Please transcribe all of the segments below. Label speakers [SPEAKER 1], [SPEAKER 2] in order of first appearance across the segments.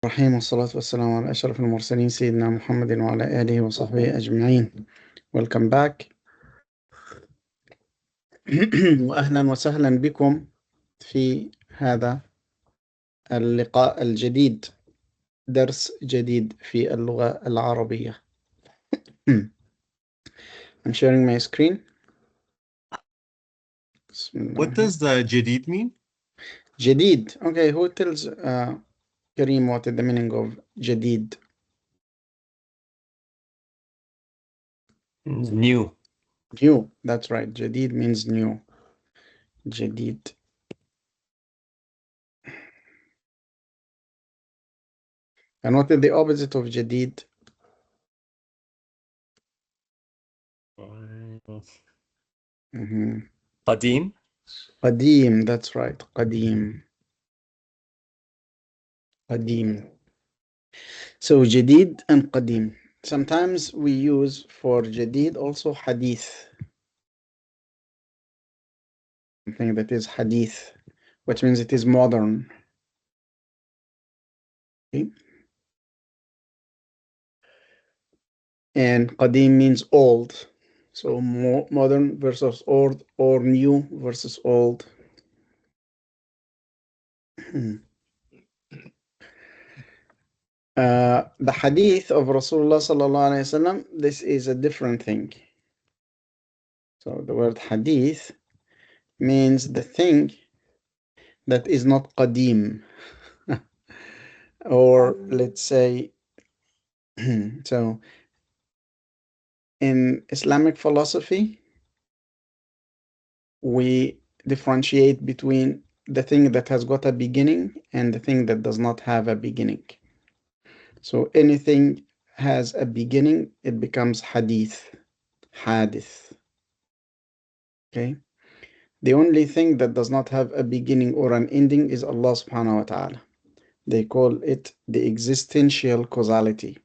[SPEAKER 1] الرحيم والصلاة والسلام على أشرف المرسلين سيدنا محمد وعلى آله وصحبه أجمعين. Welcome back. وأهلا وسهلا بكم في هذا اللقاء الجديد، درس جديد في اللغة العربية. I'm sharing my screen.
[SPEAKER 2] What does the jadid mean?
[SPEAKER 1] جديد. Okay, who tells Kareem what is the meaning of جديد?
[SPEAKER 2] New.
[SPEAKER 1] New. That's right. جديد means new. جديد. And what is the opposite of جديد?
[SPEAKER 2] Qadim.
[SPEAKER 1] قديم. That's right. قديم. قديم. So جديد and قديم. Sometimes we use for جديد also حديث. Something that is حديث, which means it is modern. Okay. And قديم means old. So modern versus old, or new versus old. The hadith of Rasulullah sallallahu alayhi wasallam, this is a different thing. So the word hadith means the thing that is not qadim. Or let's say, so in Islamic philosophy, we differentiate between the thing that has got a beginning and the thing that does not have a beginning. So anything has a beginning, it becomes hadith, hadith. Okay. The only thing that does not have a beginning or an ending is Allah subhanahu wa ta'ala. They call it the existential causality.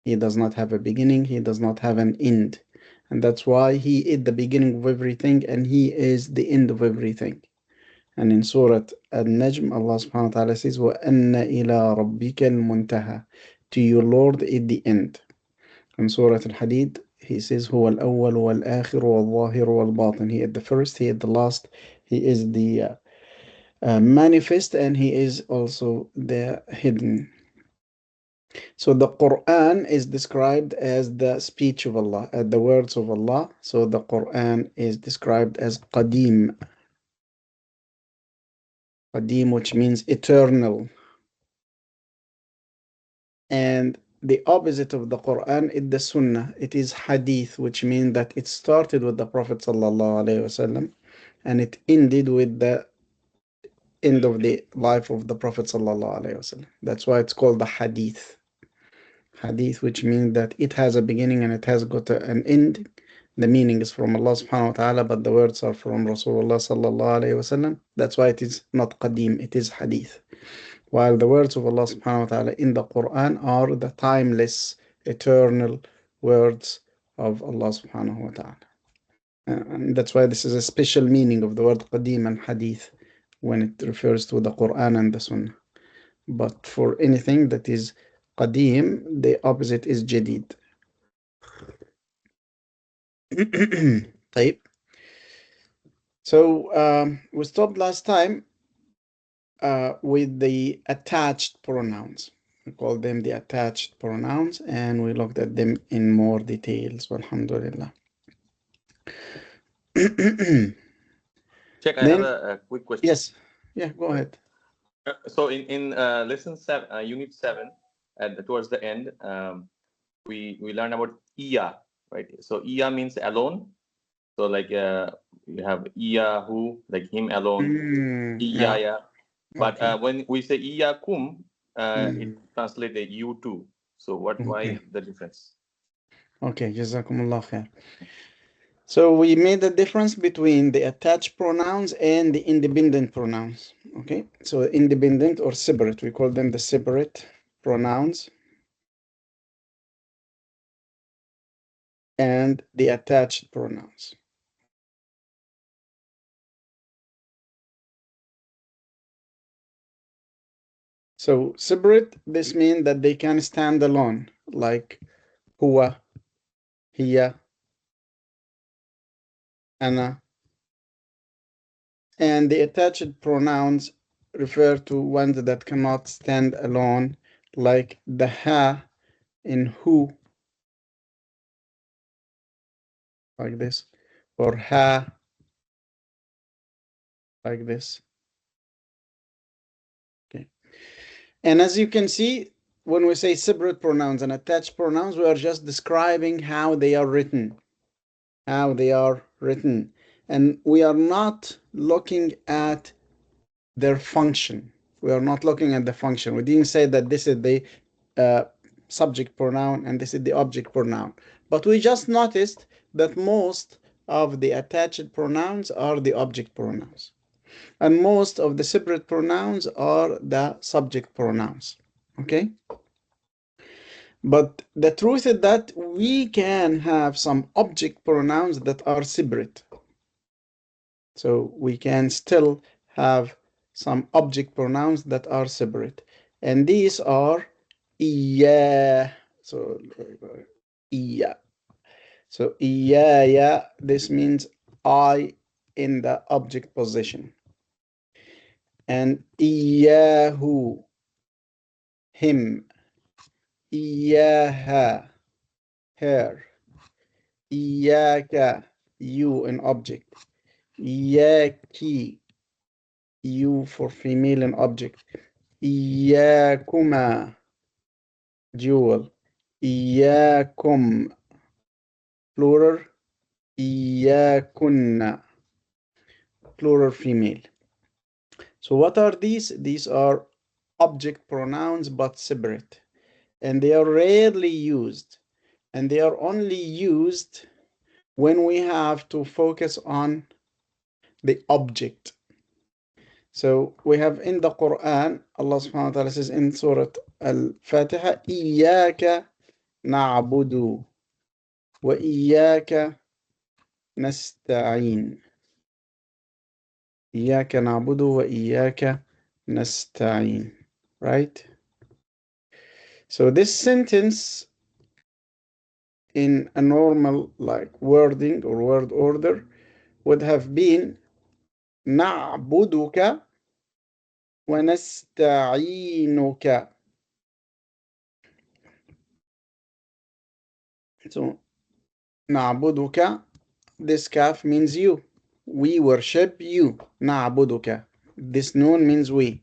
[SPEAKER 1] He does not have a beginning, he does not have an end. And that's why he is the beginning of everything and he is the end of everything. And in Surah Al-Najm, Allah subhanahu wa ta'ala says, وَأَنَّ إِلَىٰ رَبِّكَ الْمُنْتَهَى. To your Lord is the end. In Surah Al-Hadid, he says, هو الأول والآخر والظاهر والباطن. He is the first, he is the last, he is the manifest, and he is also the hidden. So the Quran is described as the speech of Allah, the words of Allah. So the Quran is described as Qadim. Qadim, which means eternal. And the opposite of the Quran is the Sunnah. It is Hadith, which means that it started with the Prophet ﷺ and it ended with the end of the life of the Prophet ﷺ. That's why it's called the Hadith. Hadith, which means that it has a beginning and it has got an end. The meaning is from Allah subhanahu wa ta'ala, but the words are from Rasulullah sallallahu alayhi wasallam. That's why it is not qadim, it is hadith. While the words of Allah subhanahu wa ta'ala in the Quran are the timeless, eternal words of Allah subhanahu wa ta'ala. And that's why this is a special meaning of the word qadim and hadith when it refers to the Quran and the Sunnah. But for anything that is qadim, the opposite is jadid. طيب. So we stopped last time with the attached pronouns. We call them the attached pronouns and we looked at them in more details. Alhamdulillah.
[SPEAKER 3] Check, I have a quick question.
[SPEAKER 1] Yes. Yeah, go ahead.
[SPEAKER 3] So in lesson 7, unit 7, towards the end, we learn about iya, right? So iya means alone. So like you have iyahu, like him alone, iyaya.
[SPEAKER 1] Yeah.
[SPEAKER 3] But
[SPEAKER 1] Okay.
[SPEAKER 3] when we say iyakum, it translates you too. So why the difference?
[SPEAKER 1] Okay, jazakumullah khair. So we made the difference between the attached pronouns and the independent pronouns. Okay, so independent or separate, we call them the separate pronouns, and the attached pronouns. So separate, this means that they can stand alone, like huwa, hiya, ana. And the attached pronouns refer to ones that cannot stand alone, like the ha in who, like this, or ha, like this. Okay. And as you can see, when we say separate pronouns and attached pronouns, we are just describing how they are written. How they are written. And we are not looking at their function. We are not looking at the function. We didn't say that this is the subject pronoun and this is the object pronoun. But we just noticed that most of the attached pronouns are the object pronouns. And most of the separate pronouns are the subject pronouns. Okay? But the truth is that we can have some object pronouns that are separate. So we can still have some object pronouns that are separate. And these are iya. So iya. So iyaya, this means I in the object position. And iyahu, him. Iyaha, her. Iyaka, you in object. Iyaki, you for female in object. Iyakuma, dual. Iyakum, plural. Iyakunna, plural female. So what are these? These are object pronouns but separate. And they are rarely used. And they are only used when we have to focus on the object. So we have in the Quran, Allah subhanahu wa ta'ala says in Surah Al-Fatiha, إِيَّاكَ نَعْبُدُ وَإِيَّاكَ نَسْتَعِينُ. إِيَّاكَ نَعْبُدُ وَإِيَّاكَ نَسْتَعِينُ. Right? So this sentence in a normal like wording or word order would have been نعبدك ونستعينك. So نعبدك, this kaf means you. We worship you. نعبدك. This noon means we.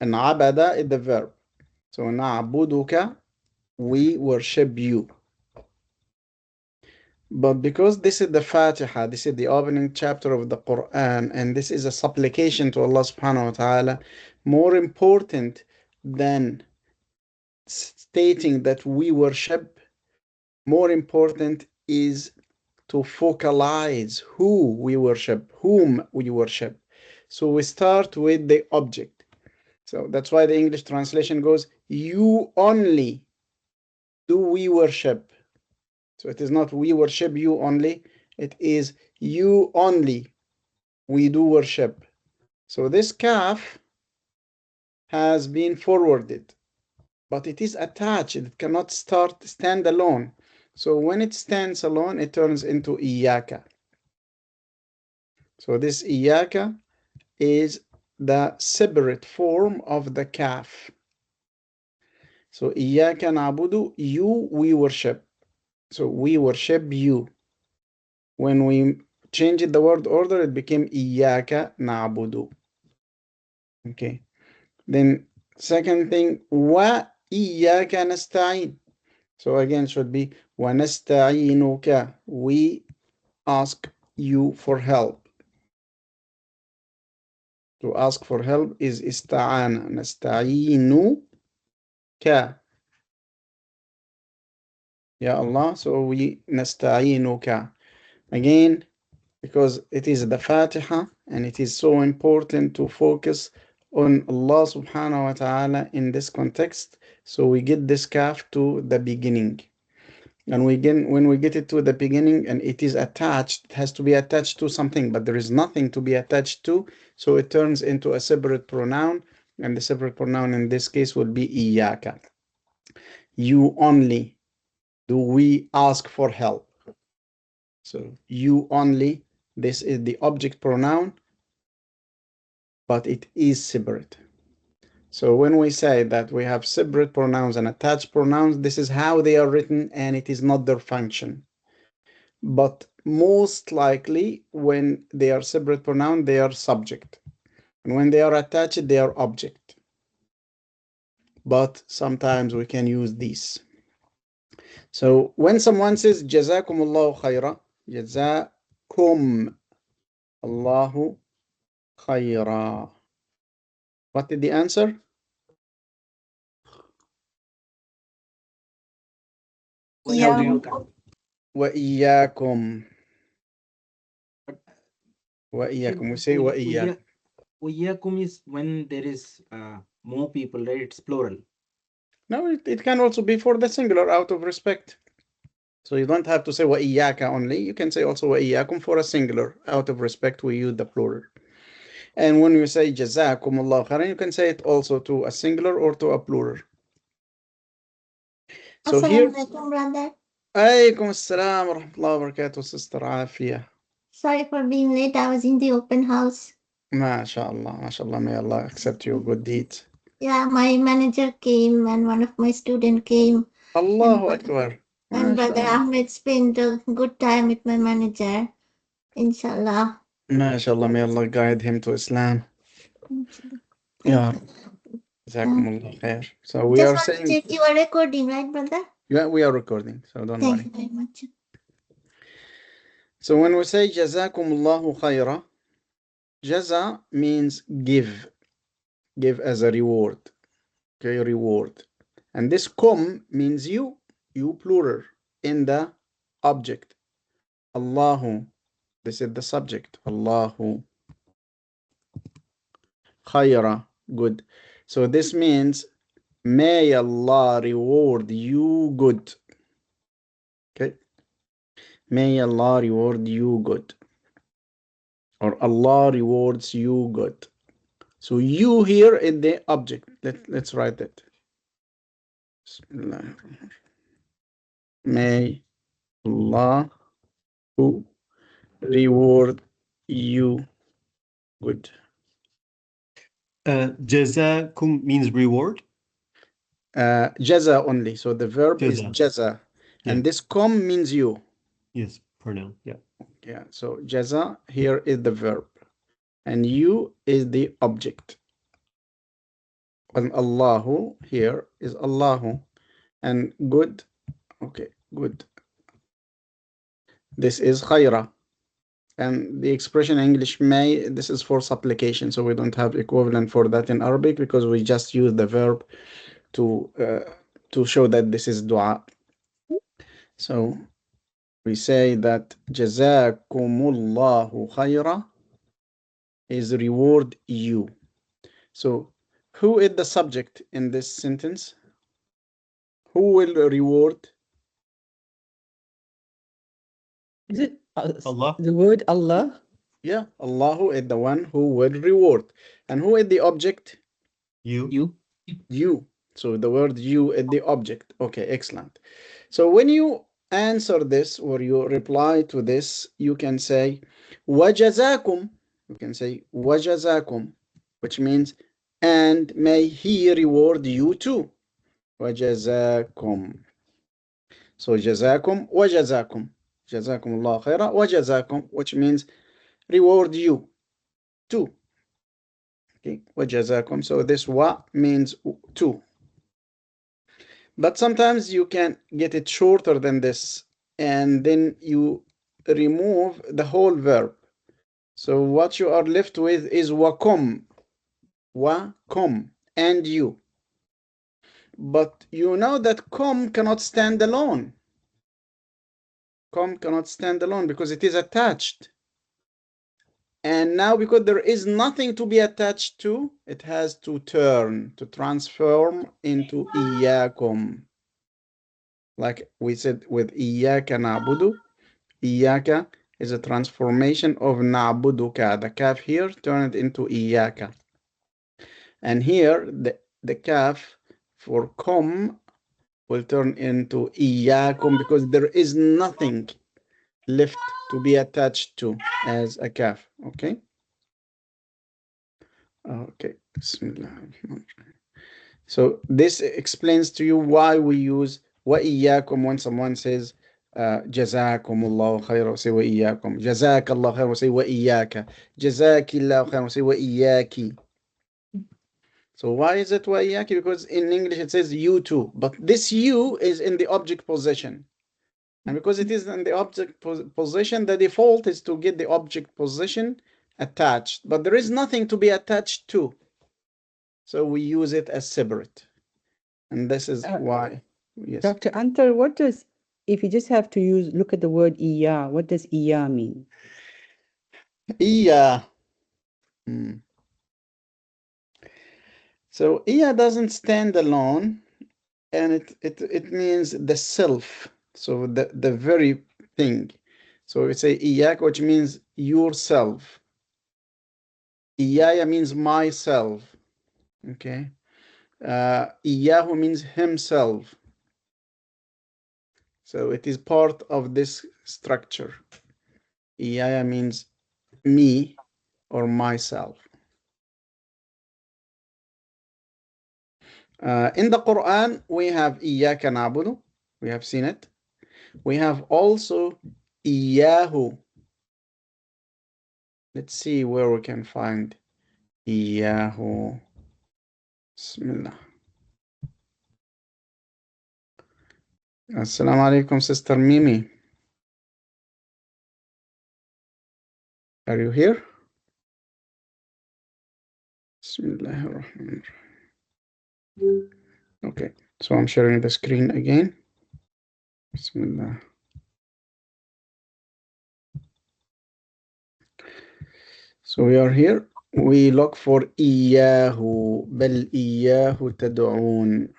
[SPEAKER 1] And عبد is the verb. So نعبدك, we worship you. But because this is the Fatiha, this is the opening chapter of the Quran, and this is a supplication to Allah subhanahu wa ta'ala, more important than stating that we worship, more important is to focalize who we worship, whom we worship. So we start with the object. So that's why the English translation goes, you only do we worship. So it is not we worship you only, it is you only we do worship. So this kaf has been forwarded, but it is attached. It cannot stand alone. So when it stands alone, it turns into iyaka. So this iyaka is the separate form of the kaf. So iyaka na'budu, you we worship. So we worship you. When we changed the word order, it became iyaka na'budu. Okay. Then second thing, wa iyaka nasta'in. So again, should be wa nasta'inuka. We ask you for help. To ask for help is ista'ana. Nasta'inuka. Ya Allah. So we nasta'inuka. Again, because it is the Fatiha and it is so important to focus on Allah subhanahu wa ta'ala in this context. So we get this kaf to the beginning. And when we get it to the beginning and it is attached, it has to be attached to something, but there is nothing to be attached to, so it turns into a separate pronoun, and the separate pronoun in this case would be إياك. You only do we ask for help. So you only, this is the object pronoun, but it is separate. So when we say that we have separate pronouns and attached pronouns, this is how they are written and it is not their function. But most likely when they are separate pronoun, they are subject. And when they are attached, they are object. But sometimes we can use these. So when someone says Jazakumullahu khaira, Jazakum Allahu khaira. What is the answer? وإياكم. وإياكم. We say وإياكم.
[SPEAKER 4] وإياكم is when there is more people, right? It's plural.
[SPEAKER 1] No, it can also be for the singular out of respect. So you don't have to say وإياك only. You can say also وإياكم for a singular. Out of respect, we use the plural. And when you say جزاكم الله خيرا, you can say it also to a singular or to a plural. So here,
[SPEAKER 5] brother.
[SPEAKER 1] عليكم السلام ورحمة الله وبركاته, Sister Afia.
[SPEAKER 5] Sorry for being late. I was in the open house.
[SPEAKER 1] MashaAllah, may Allah accept your good deeds.
[SPEAKER 5] Yeah, my manager came and one of my students came.
[SPEAKER 1] Allahu Akbar.
[SPEAKER 5] And Brother Ahmed spent a good time with my manager. Inshallah.
[SPEAKER 1] MashaAllah, may Allah guide him to Islam. Ya Rab. Jazakumullah khair. So we are saying.
[SPEAKER 5] Check you are recording, right, brother?
[SPEAKER 1] Yeah, we are recording, so don't
[SPEAKER 5] Thank
[SPEAKER 1] worry.
[SPEAKER 5] you very much.
[SPEAKER 1] So when we say Jazakumullahu khaira, Jaza means give as a reward. Okay, reward. And this kum means you plural in the object. Allahu, this is the subject. Allahu khaira, good. So this means may Allah reward you good. Okay. May Allah reward you good. Or Allah rewards you good. So you here in the object. Let's write it. May Allah reward you good.
[SPEAKER 2] Jazakum means reward.
[SPEAKER 1] Jaza only. So the verb is jaza.
[SPEAKER 2] Yeah.
[SPEAKER 1] And this kum means you.
[SPEAKER 2] Yes, pronoun. Yeah.
[SPEAKER 1] Yeah. So jaza here is the verb. And you is the object. And Allahu here is Allahu. And good. Okay, good. This is khaira. And the expression in English may, this is for supplication. So we don't have equivalent for that in Arabic because we just use the verb to show that this is dua. So we say that Jazakumullahu khaira is reward you. So who is the subject in this sentence? Who will reward?
[SPEAKER 6] Is it
[SPEAKER 2] Allah.
[SPEAKER 6] the word Allah?
[SPEAKER 1] Yeah, Allahu is the one who will reward. And who is the object?
[SPEAKER 2] You.
[SPEAKER 1] You. So the word you is the object. Okay, excellent. So when you answer this or you reply to this, you can say wajazakum. You can say wajazakum, which means and may he reward you too. Wajazakum. So jazakum wajazakum. Jazakum Allah khaira wajazakum, which means reward you too. Okay, wajazakum. So this wa means too. But sometimes you can get it shorter than this, and then you remove the whole verb. So what you are left with is wakum, and you. But you know that kum cannot stand alone. Kum cannot stand alone because it is attached. And now because there is nothing to be attached to, it has to transform into iyakum. Like we said with إياك نعبد, إياك is a transformation of نعبدك. The kaf here turned into إياك. And here the kaf for kum will turn into إياكم because there is nothing left to be attached to as a kaf. Okay? Okay. Bismillah. So this explains to you why we use وإياكم when someone says جزاكم الله خيرا وسي وإياكم, جزاك الله خيرا وسي وإياك, جزاك الله خيرا وسي وإياكي. So why is it وإياكي? Because in English it says you too, but this you is in the object position. And because it is in the object position, the default is to get the object position attached, but there is nothing to be attached to. So we use it as separate. And this is why, yes.
[SPEAKER 6] Dr. Antar, what does, if you just have to look at the word iya, what does iya mean?
[SPEAKER 1] Iya. So iya doesn't stand alone, and it means the self. So the very thing. So we say iyak, which means yourself. Iyaya means myself. Okay. Iyahu means himself. So it is part of this structure. Iyaya means me or myself. In the Quran, we have Iyaka na'budu. We have seen it. We have also Iyahu. Let's see where we can find Iyahu. Bismillah. Assalamu alaikum, Sister Mimi. Are you here? Bismillahirrahmanirrahim. Okay, so I'm sharing the screen again. Bismillah. So we are here. We look for Iyahu. Bal Iyahu tad'un.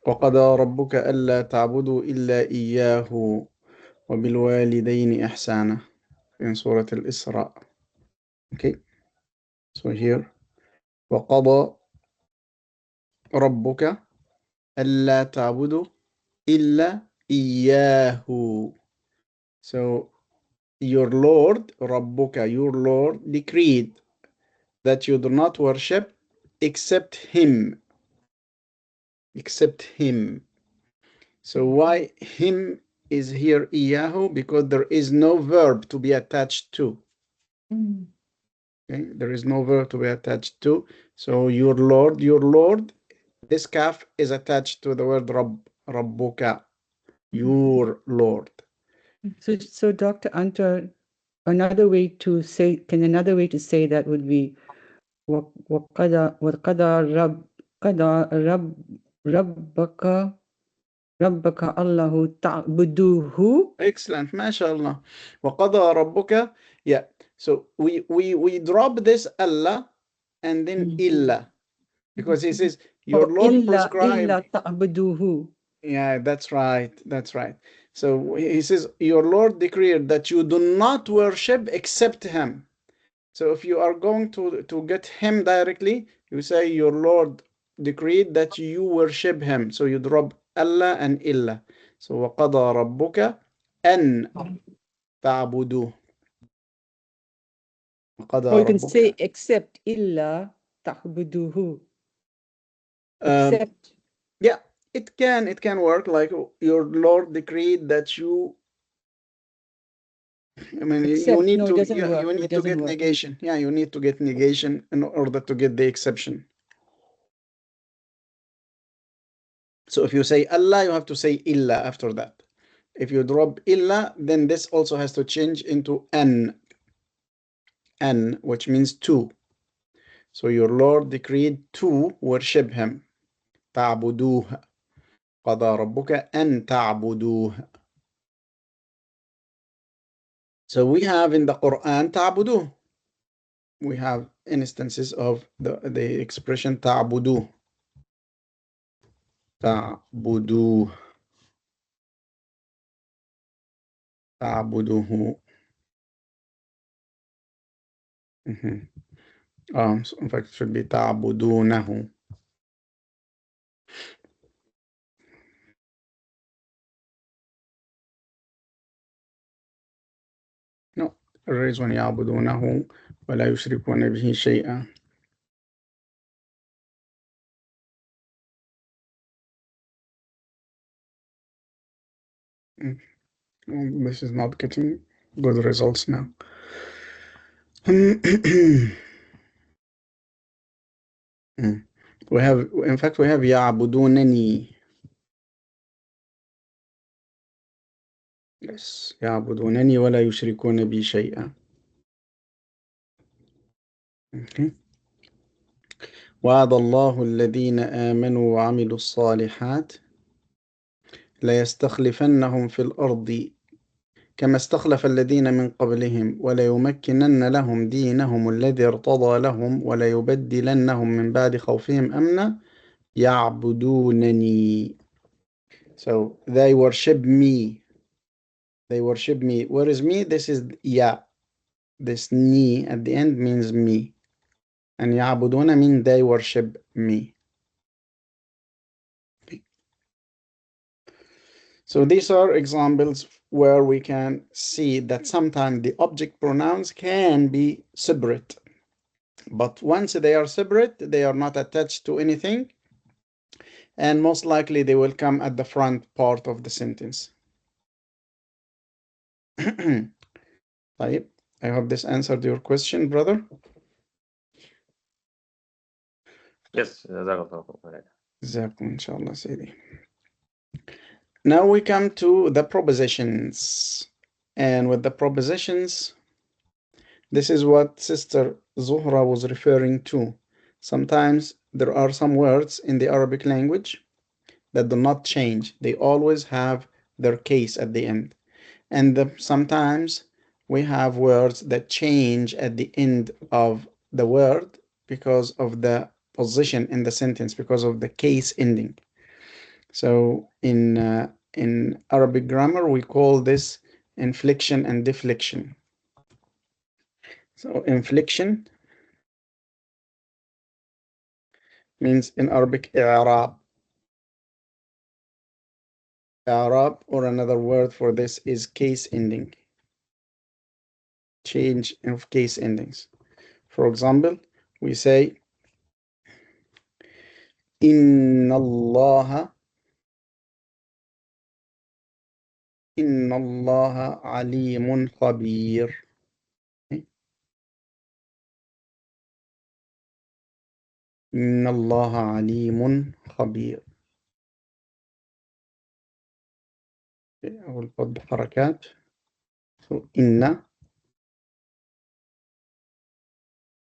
[SPEAKER 1] وقضى ربك ألا تعبدوا إلا إياه وبالوالدين إحسانا in سورة الإسراء. Okay, so here وقضى ربك ألا تعبدوا إلا إياه. So your Lord, ربك, your Lord decreed that you do not worship except him. Except him. So why him is here iyahu? Because there is no verb to be attached to. Okay, there is no verb to be attached to. So your Lord, this kaf is attached to the word rabbuka, your Lord.
[SPEAKER 6] So Dr. Antar, another way to say that would be وقضى ربك الله تعبدوه.
[SPEAKER 1] Excellent, mashallah. وقضى ربك. Yeah. So we drop this Allah and then illa, because he says your Lord prescribed.
[SPEAKER 6] إلا تعبدوه.
[SPEAKER 1] Yeah, that's right. That's right. So he says your Lord decreed that you do not worship except him. So if you are going to get him directly, you say your Lord decreed that you worship him. So you drop Allah and illa. So وَقَضَى رَبُّكَ أَن تَعْبُدُوهُ.
[SPEAKER 6] Or you can say except إلا تعبدوه. Except.
[SPEAKER 1] Yeah, it can work, like your Lord decreed that you. I mean,
[SPEAKER 6] Except,
[SPEAKER 1] you need
[SPEAKER 6] no,
[SPEAKER 1] to
[SPEAKER 6] it doesn't work.
[SPEAKER 1] you need
[SPEAKER 6] It
[SPEAKER 1] to
[SPEAKER 6] doesn't
[SPEAKER 1] get
[SPEAKER 6] work.
[SPEAKER 1] negation. Yeah, you need to get negation in order to get the exception. So if you say Allah, you have to say illa after that. If you drop illa, then this also has to change into an, which means two. So your Lord decreed to worship him. تعبدوه. قضى ربك أن تعبدوه. So we have in the Quran تعبدوه. we have instances of the expression تعبدوه. تعبدوه. تعبدوه. So in fact, it should be تعبدونه. No, الرئيس يعبدونه ولا يشركون به شيئا. This is not getting good results now. We have, in fact, we have يعبدونني. Yes, يعبدونني ولا يشركون بي شيئا. Okay. وعد الله الذين آمنوا وعملوا الصالحات ليستخلفنهم في الأرض كما استخلف الذين من قبلهم وليمكنن لهم دينهم الذي ارتضى لهم وليبدلنهم من بعد خوفهم أمنا يعبدونني. So they worship me. They worship me. Where is me? This is ya. This ni at the end means me. And يعبدون mean they worship me. So these are examples where we can see that sometimes the object pronouns can be separate. But once they are separate, they are not attached to anything. And most likely they will come at the front part of the sentence. طيب. I hope this answered your question, brother.
[SPEAKER 3] Yes.
[SPEAKER 1] جزاكم إن شاء الله سيدي. Now we come to the propositions. And with the propositions, this is what Sister Zuhra was referring to. Sometimes there are some words in the Arabic language that do not change. They always have their case at the end. And sometimes we have words that change at the end of the word because of the position in the sentence, because of the case ending. So in Arabic grammar, we call this inflection and deflection. So inflection means in Arabic i'rab. I'rab, or another word for this, is case ending. Change of case endings. For example, we say Inna Allah alimun khabir. Inna Allah alimun khabir. I will put the harakat. So Inna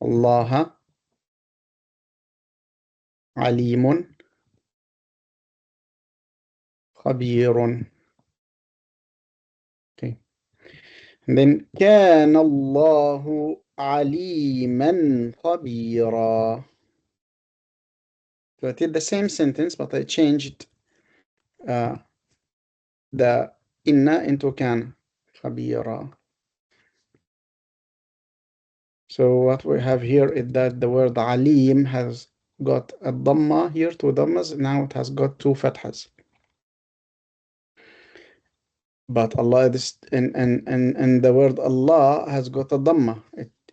[SPEAKER 1] Allah alimun khabirun. Okay. And then كان الله عليما خبيرا. So I did the same sentence, but I changed the inna into كان خبيرا. So what we have here is that the word alim has got a dhamma here, 2 dhammas. Now it has got 2 fathas. But Allah is and the word Allah has got a dhamma.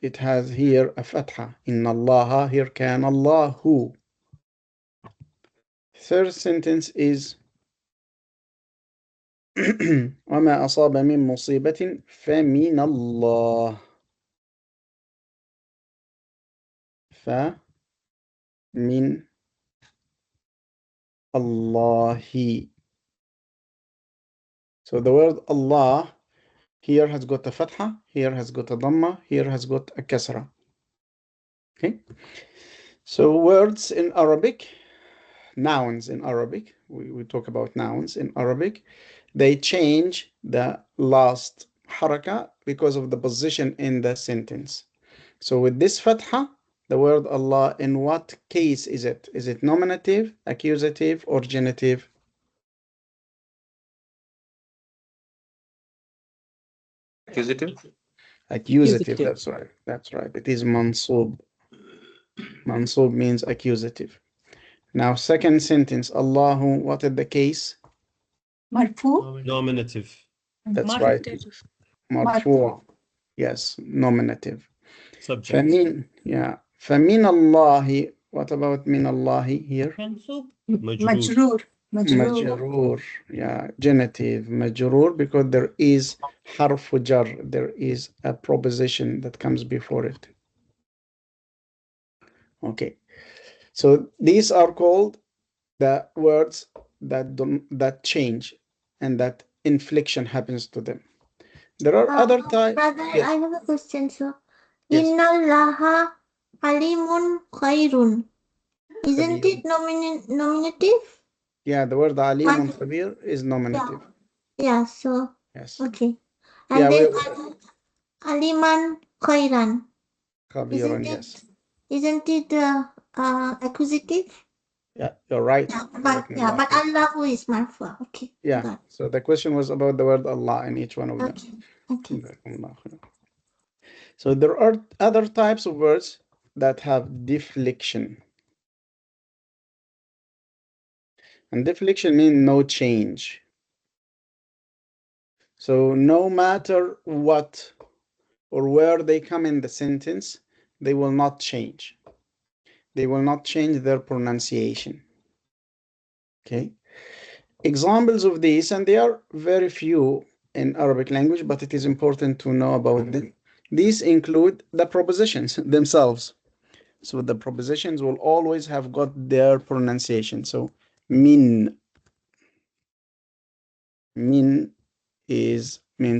[SPEAKER 1] It has here a fatha. Inna Allah, here can Allahu. Third sentence is وما أصاب من مصيبة فمن الله. فمن الله. So the word Allah here has got a fatha, here has got a dhamma, here has got a kasra. Okay. So words in Arabic, nouns in Arabic, we talk about nouns in Arabic, they change the last haraka because of the position in the sentence. So with this fatha, the word Allah, in what case is it? Is it nominative, accusative, or genitive?
[SPEAKER 3] Accusative.
[SPEAKER 1] Accusative, that's right. That's right. It is mansub. Mansub means accusative. Now, second sentence, Allahu, what is the case?
[SPEAKER 7] مرفوع.
[SPEAKER 2] Nominative.
[SPEAKER 1] That's right. Marfu. Yes, nominative.
[SPEAKER 2] Subject.
[SPEAKER 1] فمن, yeah. فمن الله, what about min Allah here?
[SPEAKER 7] منصوب.
[SPEAKER 2] Majroor.
[SPEAKER 7] مجرور.
[SPEAKER 1] Majroor, yeah, genitive, majroor, because there is harf jar, there is a proposition that comes before it. Okay, so these are called the words that change and that inflection happens to them. There are other types.
[SPEAKER 5] Brother,
[SPEAKER 1] Yes.
[SPEAKER 5] I have a question, sir.
[SPEAKER 1] Yes.
[SPEAKER 5] Inna Allaha alimun khairun. Isn't
[SPEAKER 1] Khabir.
[SPEAKER 5] it nominative?
[SPEAKER 1] Yeah, the word alimun khabir is nominative.
[SPEAKER 5] Yeah, so,
[SPEAKER 1] Yes.
[SPEAKER 5] okay. And
[SPEAKER 1] Yeah,
[SPEAKER 5] then aliman khairan.
[SPEAKER 1] khabiran, yes.
[SPEAKER 5] Isn't it accusative?
[SPEAKER 1] Yeah, you're right.
[SPEAKER 5] But Allahu is marfu. Okay.
[SPEAKER 1] Yeah,
[SPEAKER 5] got
[SPEAKER 1] so the question was about the word Allah in each one of
[SPEAKER 5] it.
[SPEAKER 1] them.
[SPEAKER 5] Okay.
[SPEAKER 1] So there are other types of words that have deflection. And deflection means no change. So no matter what or where they come in the sentence, they will not change. They will not change their pronunciation. Okay. Examples of these, and they are very few in Arabic language, but it is important to know about them. These include the prepositions themselves. So the prepositions will always have got their pronunciation. So min means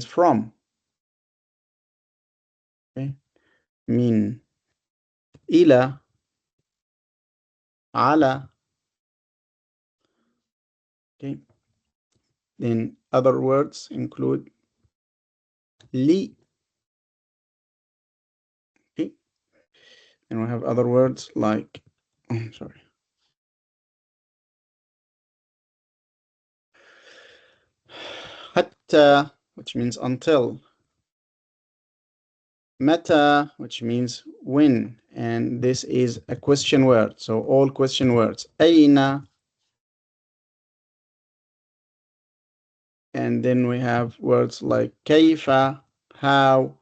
[SPEAKER 1] from. Okay. Min. Ila. Ala. Okay. Then other words include li. Okay. And we have other words like, sorry. Hatta, which means until. Meta, which means when, and this is a question word, so all question words. Aina, and then we have words like kaifa, how,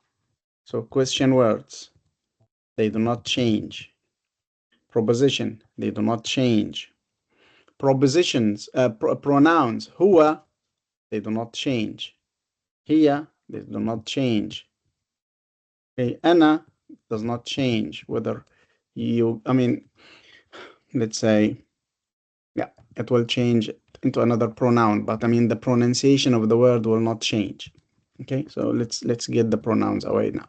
[SPEAKER 1] so question words. They do not change. Proposition, they do not change. Propositions, pronouns, huwa, they do not change. Hiya, they do not change. Okay, ana does not change, whether you, let's say, yeah, it will change into another pronoun, but the pronunciation of the word will not change. Okay, so let's get the pronouns away now.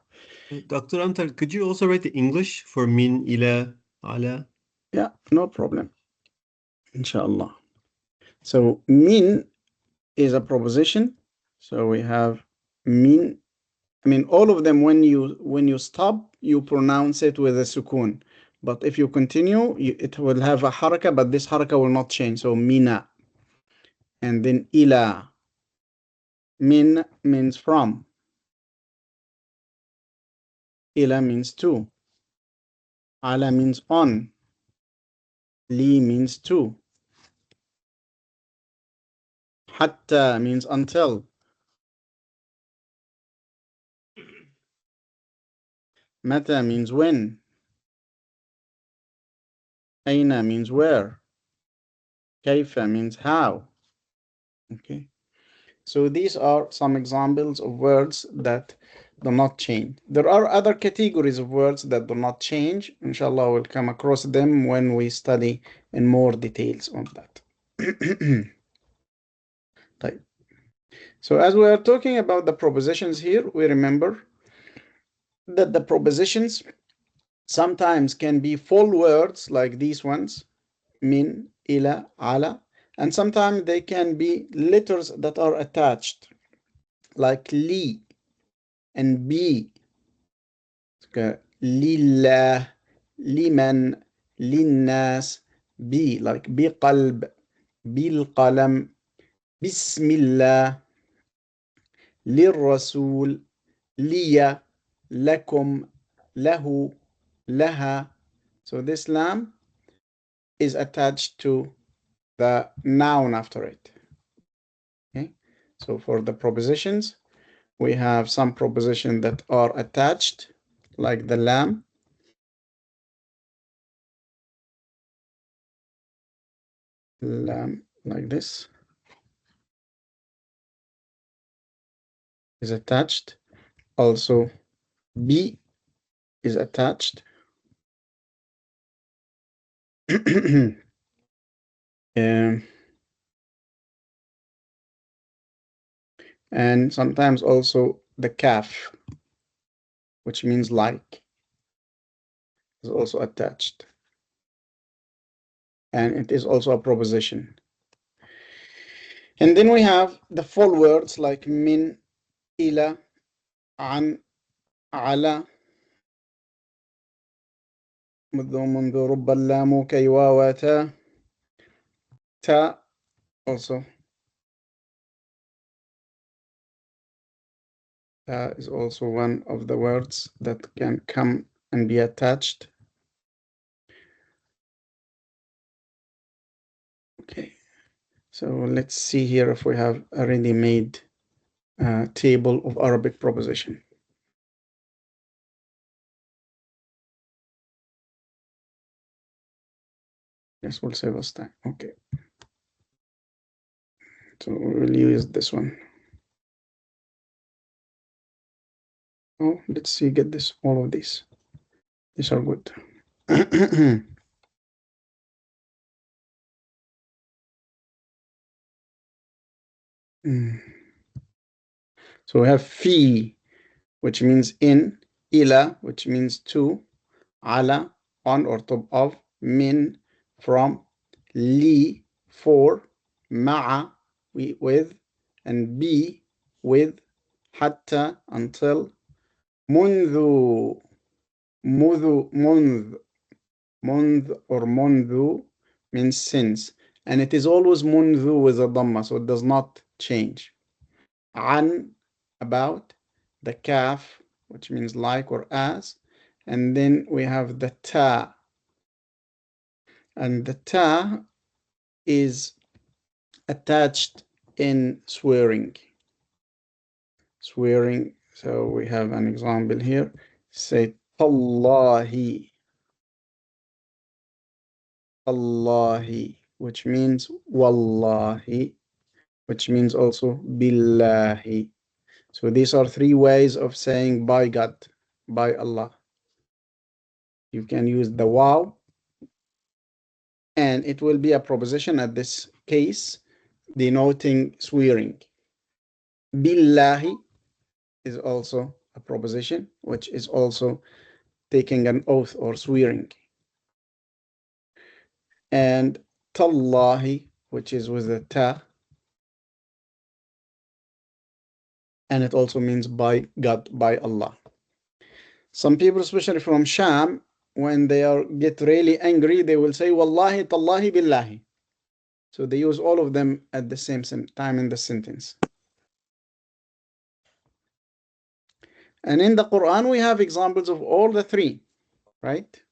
[SPEAKER 2] Dr. Antal, could you also write the English for min, ila, ala?
[SPEAKER 1] Yeah, no problem. Inshallah. So min is a proposition. So we have min. All of them, when you stop, you pronounce it with a sukun. But if you continue, it will have a haraka, but this haraka will not change. So mina. And then ila. Min means from. Ila means to. Ala means on. Li means to. Hatta means until. Mata means when. Aina means where. Kaifa means how. Okay. So these are some examples of words that do not change. There are other categories of words that do not change. Inshallah, we'll come across them when we study in more details on that. So as we are talking about the prepositions here, we remember that the prepositions sometimes can be full words like these ones, min, ila, ala, and sometimes they can be letters that are attached, like li and bi. Okay. لله, لمن, للناس, بي like بقلب, بالقلم, بسم الله, للرسول, لي, لكم, له, لها. So this lam is attached to the noun after it. Okay, so for the propositions, we have some propositions that are attached, like the lam. Lam, like this, is attached. Also, be is attached. And sometimes also the kaf, which means like, is also attached. And it is also a proposition. And then we have the full words like min, ila, an, ala, منذ رب اللام كي واواتا, ta, also. Ta is also one of the words that can come and be attached. Okay, so let's see here if we have a ready-made table of Arabic proposition. This will save us time. Okay, so we'll use this one. Oh, let's see, get this, all of these. These are good. So we have fi, which means in, ila, which means to, ala, on or top of, min, from, li, for, ma'a, with, and bi, with, hatta, until, منذ, منذ or منذ means since, and it is always منذ with a dhamma, so it does not change. عن, about, the kaf, which means like or as, and then we have the ta, and the ta is attached in swearing. Swearing, so we have an example here. Say Tallahi, Allahi, which means Wallahi, which means also Billahi. So these are three ways of saying by God, by Allah. You can use the wow, and it will be a proposition at this case, denoting swearing. Billahi is also a proposition, which is also taking an oath or swearing. And Tallahi, which is with the ta, and it also means by God, by Allah. Some people, especially from Sham, when they get really angry, they will say Wallahi, Tallahi, Billahi. So they use all of them at the same time in the sentence. And in the Quran, we have examples of all the three, right?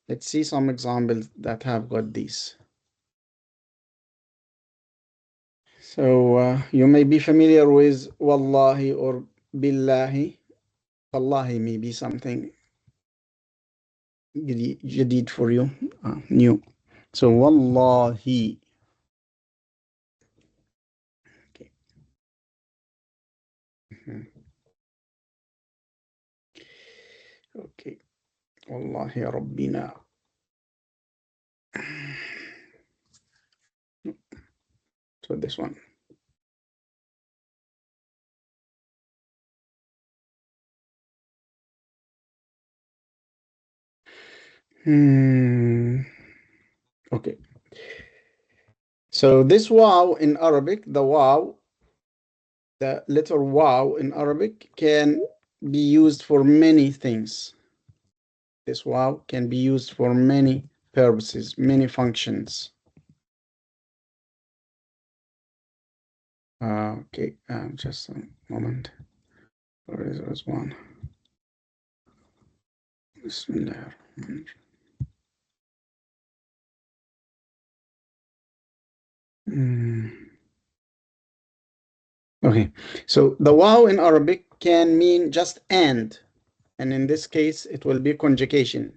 [SPEAKER 1] Let's see some examples that have got these. So you may be familiar with Wallahi or Billahi. Wallahi may be something jadid for you, new. So Wallahi. Okay. Okay. Wallahi Rabbina. So this one. Okay. So this wow in Arabic, the wow the letter wow in Arabic can be used for many things. This wow can be used for many purposes, many functions. Okay, just a moment. There is one. Bismillah. Okay, so the wow in Arabic can mean just and in this case it will be conjugation.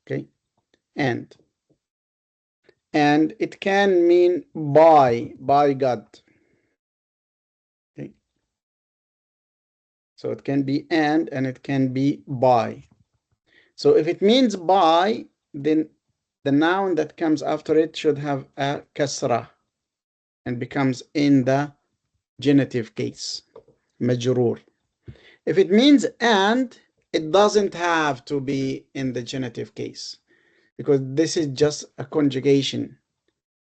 [SPEAKER 1] Okay, and it can mean by God. Okay, so it can be and it can be by. So if it means by, then the noun that comes after it should have a kasra and becomes in the genitive case, majroor. If it means and, it doesn't have to be in the genitive case because this is just a conjugation.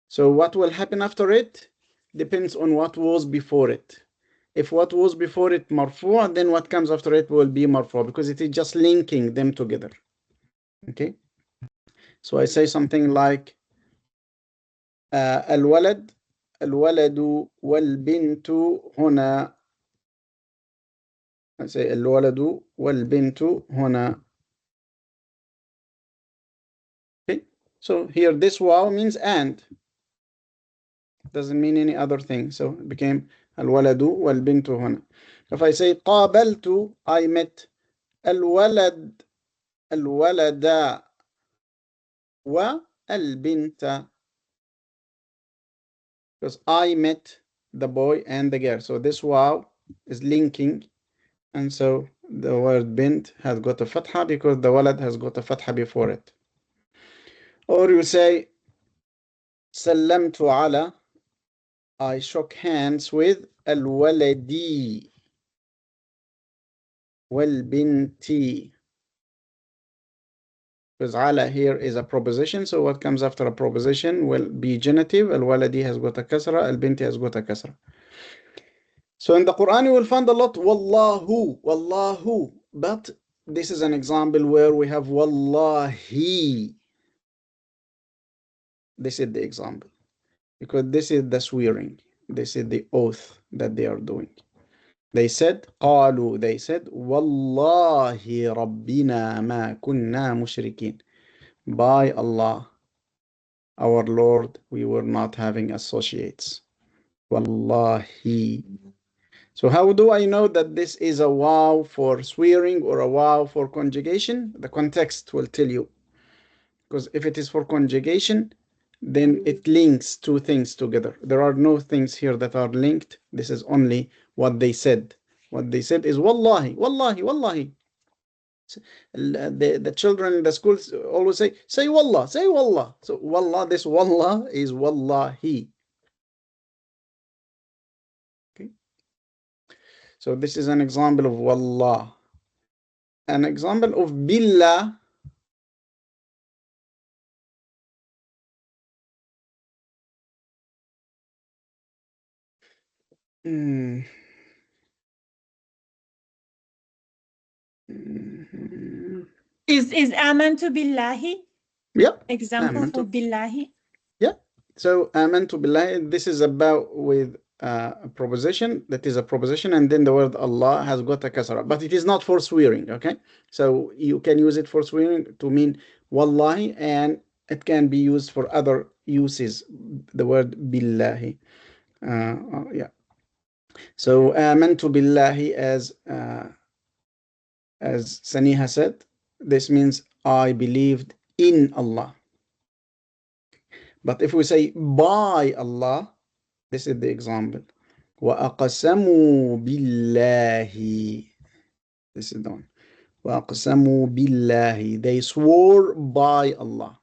[SPEAKER 1] So what will happen after it depends on what was before it. If what was before it marfu', then what comes after it will be marfu' because it is just linking them together. Okay, so I say something like الولد والبنت هنا. I say الولد والبنت هنا. Okay, so here this wow means and. It doesn't mean any other thing. So it became الولد والبنت هنا. If I say قابلت, I met الولد والبنت, because I met the boy and the girl. So this wow is linking, and so the word bint has got a fatha because the walad has got a fatha before it. Or you say سلمت على, I shook hands with الولدي والبنتي, because على here is a proposition, so what comes after a proposition will be genitive. الولدي has got a kasra, البنتي has got a kasra. So in the Quran you will find a lot wallahu, but this is an example where we have wallahi. This is the example because this is the swearing, this is the oath that they are doing. They said قالوا, they said wallahi rabbina ma kunna mushrikin, by Allah our Lord we were not having associates. Wallahi. So how do I know that this is a wow for swearing or a wow for conjugation? The context will tell you. Because if it is for conjugation, then it links two things together. There are no things here that are linked. This is only what they said. What they said is wallahi, wallahi, wallahi. The children in the schools always say wallah, say wallah. So wallah, this wallah is wallahi. Okay. So this is an example of wallah. An example of billah.
[SPEAKER 7] Is amantu billahi
[SPEAKER 1] Yeah.
[SPEAKER 7] example for billahi?
[SPEAKER 1] Yeah. So amantu billahi, this is about with a proposition that is a proposition, and then the word Allah has got a kasra, but it is not for swearing. Okay, so you can use it for swearing to mean wallahi, and it can be used for other uses, the word billahi. Yeah, so amantu billahi, as Saniha said, this means I believed in Allah. But if we say by Allah, this is the example. وَأَقْسَمُوا بِاللَّهِ. This is the one. وَأَقْسَمُوا بِاللَّهِ. They swore by Allah.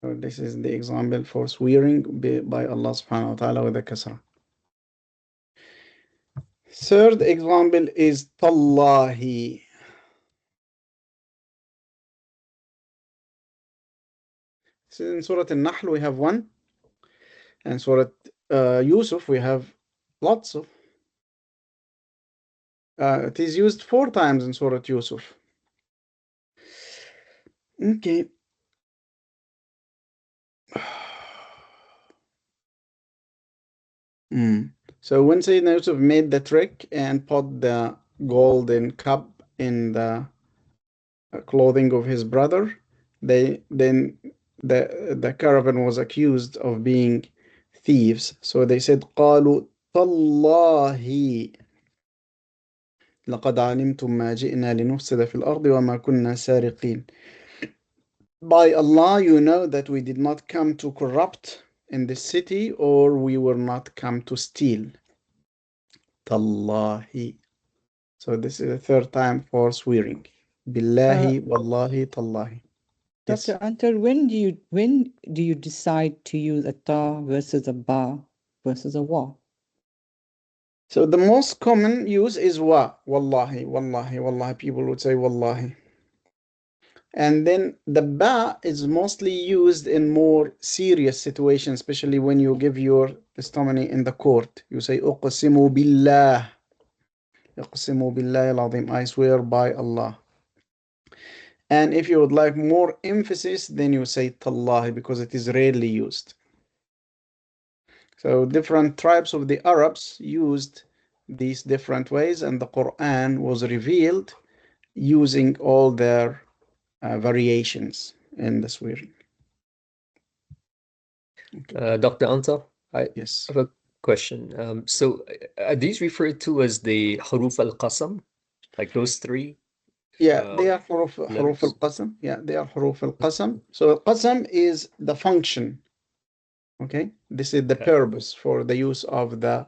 [SPEAKER 1] So this is the example for swearing by Allah subhanahu wa ta'ala with a kasra. Third example is Tallahi. So in Surah Al-Nahl we have one, and Surah Yusuf we have Lots of. It is used 4 times in Surah Yusuf. Okay. So when Sayyidina Yusuf made the trick and put the golden cup in the clothing of his brother, then the caravan was accused of being thieves. So they said, قالوا تالله لقد علمتم ما جئنا لنفسد في الأرض وما كنا سارقين. By Allah, you know that we did not come to corrupt in this city, or we were not come to steal. Tallahi. So this is the 3rd time for swearing. Billahi, wallahi, tallahi. Yes.
[SPEAKER 6] Dr. Antar, when do you decide to use a ta versus a ba versus a wa?
[SPEAKER 1] So the most common use is wa, wallahi, wallahi, wallahi. People would say wallahi. And then the ba is mostly used in more serious situations, especially when you give your testimony in the court. You say, uqsimu billah. Uqsimu billahi al-azim. I swear by Allah. And if you would like more emphasis, then you say tallahi, because it is rarely used. So different tribes of the Arabs used these different ways, and the Quran was revealed using all their variations in the swearing.
[SPEAKER 8] Dr. Anta, I
[SPEAKER 1] Yes.
[SPEAKER 8] have a question. So are these referred to as the haruf al-qasam, like those 3?
[SPEAKER 1] Yeah, they are huruf al-qasam. Yeah, they are huruf al-qasam. So al-qasam is the function. Okay, this is the purpose for the use of the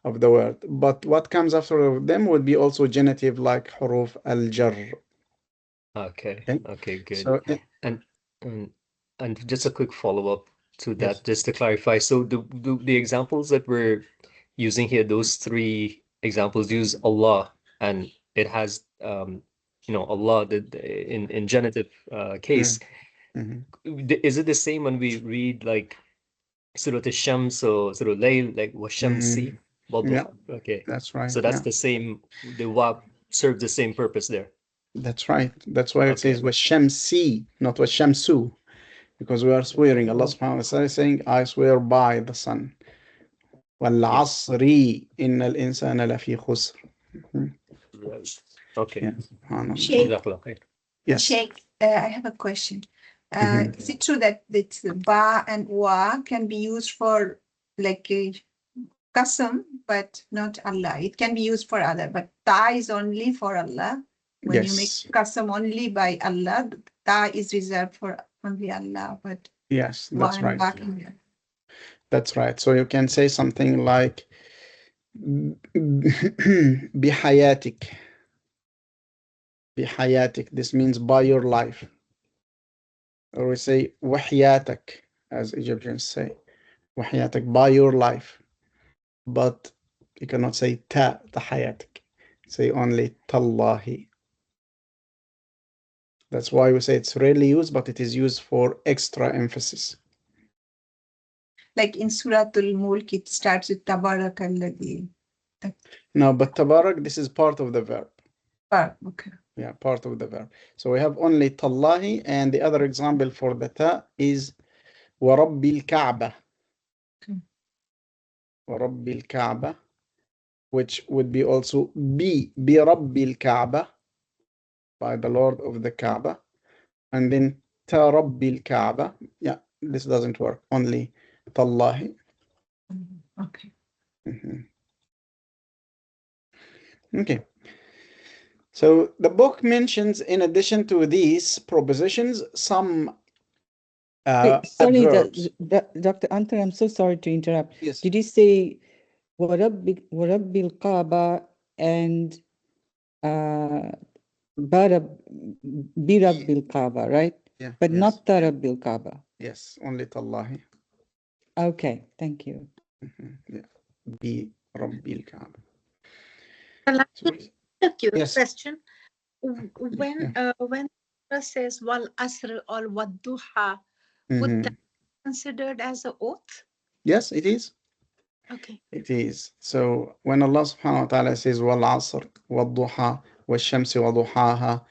[SPEAKER 1] word. But what comes after them would be also genitive, like huruf al-jar.
[SPEAKER 8] Okay, good.
[SPEAKER 1] So
[SPEAKER 8] and just a quick follow-up to that, just to clarify. So the examples that we're using here, those 3 examples use Allah, and it has Allah in genitive case. Is it the same when we read like Surah Al-Shams or Surah Al-Layl, like Washamsi?
[SPEAKER 1] Yeah,
[SPEAKER 8] okay,
[SPEAKER 1] that's right.
[SPEAKER 8] So that's the same. The wa serves the same purpose there.
[SPEAKER 1] That's right. That's why it says Washamsi, not Washamsu, because we are swearing. Allah subhanahu wa ta'ala is saying, I swear by the sun. وَالْعَصْرِ إِنَّ الْإِنسَانَ لَفِي خُسْرٍ.
[SPEAKER 8] Right. Okay.
[SPEAKER 1] Yeah.
[SPEAKER 9] Sheikh,
[SPEAKER 1] Yes.
[SPEAKER 9] Sheikh, I have a question. Is it true that this ba and wa can be used for like a qasam, but not Allah? It can be used for other, but ta is only for Allah. When you make qasam only by Allah, ta is reserved for only Allah, but
[SPEAKER 1] yes, that's right.
[SPEAKER 9] Ba
[SPEAKER 1] that's right. So you can say something like bihayatik. Bihayatik. This means by your life. Or we say wahyatak, as Egyptians say. Wahyatak, by your life. But you cannot say tahayatik. Say only tallahi. That's why we say it's rarely used, but it is used for extra emphasis.
[SPEAKER 9] Like in Surah Al-Mulk, it starts with Tabarakalladhi.
[SPEAKER 1] No, but tabarak, this is part of the verb.
[SPEAKER 9] Okay.
[SPEAKER 1] Yeah, part of the verb. So we have only tallahi, and the other example for the ta is وَرَبِّ الْكَعْبَةِ. وَرَبِّ الْكَعْبَةِ, which would be also بِرَبِّ الْكَعْبَةِ, by the Lord of the Kaaba. And then تَرَبِّ الْكَعْبَةِ. Yeah, this doesn't work. Only tallahi.
[SPEAKER 9] Okay.
[SPEAKER 1] Okay. So the book mentions, in addition to these propositions, some
[SPEAKER 6] sorry,
[SPEAKER 1] adverbs.
[SPEAKER 6] Dr. Antar, I'm so sorry to interrupt.
[SPEAKER 1] Yes.
[SPEAKER 6] Did you say Warabbil Kaaba and Birabbil Kaaba, right?
[SPEAKER 1] Yeah.
[SPEAKER 6] But
[SPEAKER 1] yes.
[SPEAKER 6] not Tarabbil Kaaba.
[SPEAKER 1] Yes, only tallahi.
[SPEAKER 6] Okay, thank you.
[SPEAKER 1] Yeah. Bi Rabbil Kaaba.
[SPEAKER 7] Yes. Question. When Surah says wal asr or wadduha, would that be considered as an oath?
[SPEAKER 1] Yes, it is.
[SPEAKER 7] Okay.
[SPEAKER 1] It is. So when Allah subhanahu wa ta'ala says وَالْعَصْرِ وَالضُّحَى وَالشَّمْسِ وَضُحَاهَا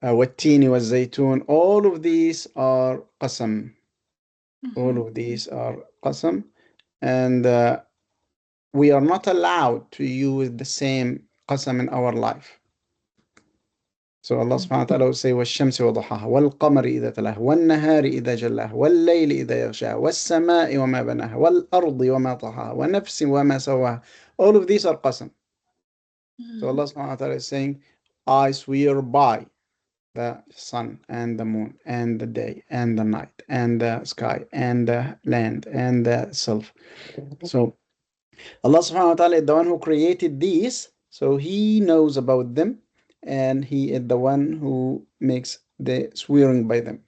[SPEAKER 1] وَالتِّينِ وَالزَّيْتُونِ, all of these are qasam. All of these are qasam. And we are not allowed to use the same qasam in our life. So Allah subhanahu wa ta'ala will say وَالشَّمْسِ وَضُحَاهَا وَالْقَمَرِ إِذَا تَلَاهَا وَالنَّهَارِ إِذَا جَلَّاهَا وَاللَّيْلِ إِذَا يَغْشَاهَا وَالسَّمَاءِ وَمَا بَنَاهَا وَالْأَرْضِ وَمَا طَحَاهَا وَنَفْسٍ وَمَا سَوَّاهَا. All of these are qasam. So Allah subhanahu wa ta'ala is saying, I swear by the sun and the moon and the day and the night and the sky and the land and the self. So Allah subhanahu wa ta'ala is the one who created these, so He knows about them, and He is the one who makes the swearing by them.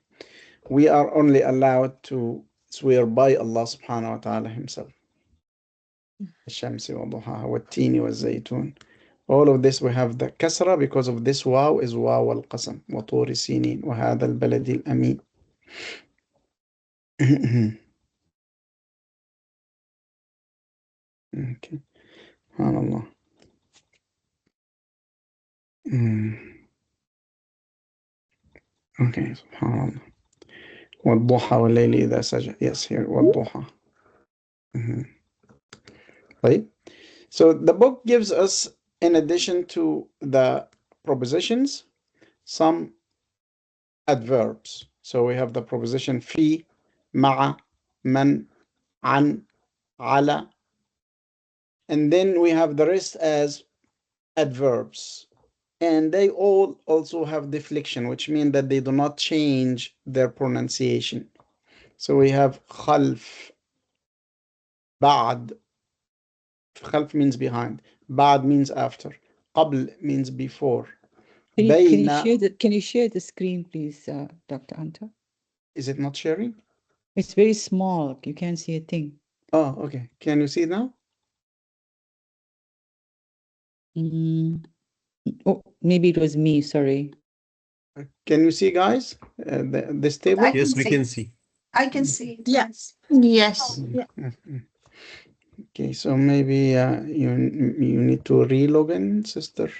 [SPEAKER 1] We are only allowed to swear by Allah subhanahu wa ta'ala Himself. الشمس وضحاها والتين والزيتون. All of this we have the kasra because of this waw is waw al-qasam. وطور السينين وهذا البلد الأمين. Okay. SubhanAllah. Okay, SubhanAllah. والضحى والليل إذا سجى. Yes, here والضحى. Right? So the book gives us, in addition to the propositions, some adverbs. So we have the proposition في, مع, من, عن, على, and then we have the rest as adverbs. And they all also have deflection, which means that they do not change their pronunciation. So we have خلف, بعد. خلف means behind. بعد means after. قبل means before.
[SPEAKER 6] Can
[SPEAKER 1] بين.
[SPEAKER 6] you share the screen, please, Dr. Anta?
[SPEAKER 1] Is it not sharing?
[SPEAKER 6] It's very small. You can't see a thing.
[SPEAKER 1] Oh, okay. Can you see it now?
[SPEAKER 6] Oh, maybe it was me. Sorry.
[SPEAKER 1] Can you see, guys, this table?
[SPEAKER 2] Yes, we can see.
[SPEAKER 9] I can see it.
[SPEAKER 7] Yes.
[SPEAKER 5] Yes.
[SPEAKER 1] Okay, so maybe you need to re-log in, Sister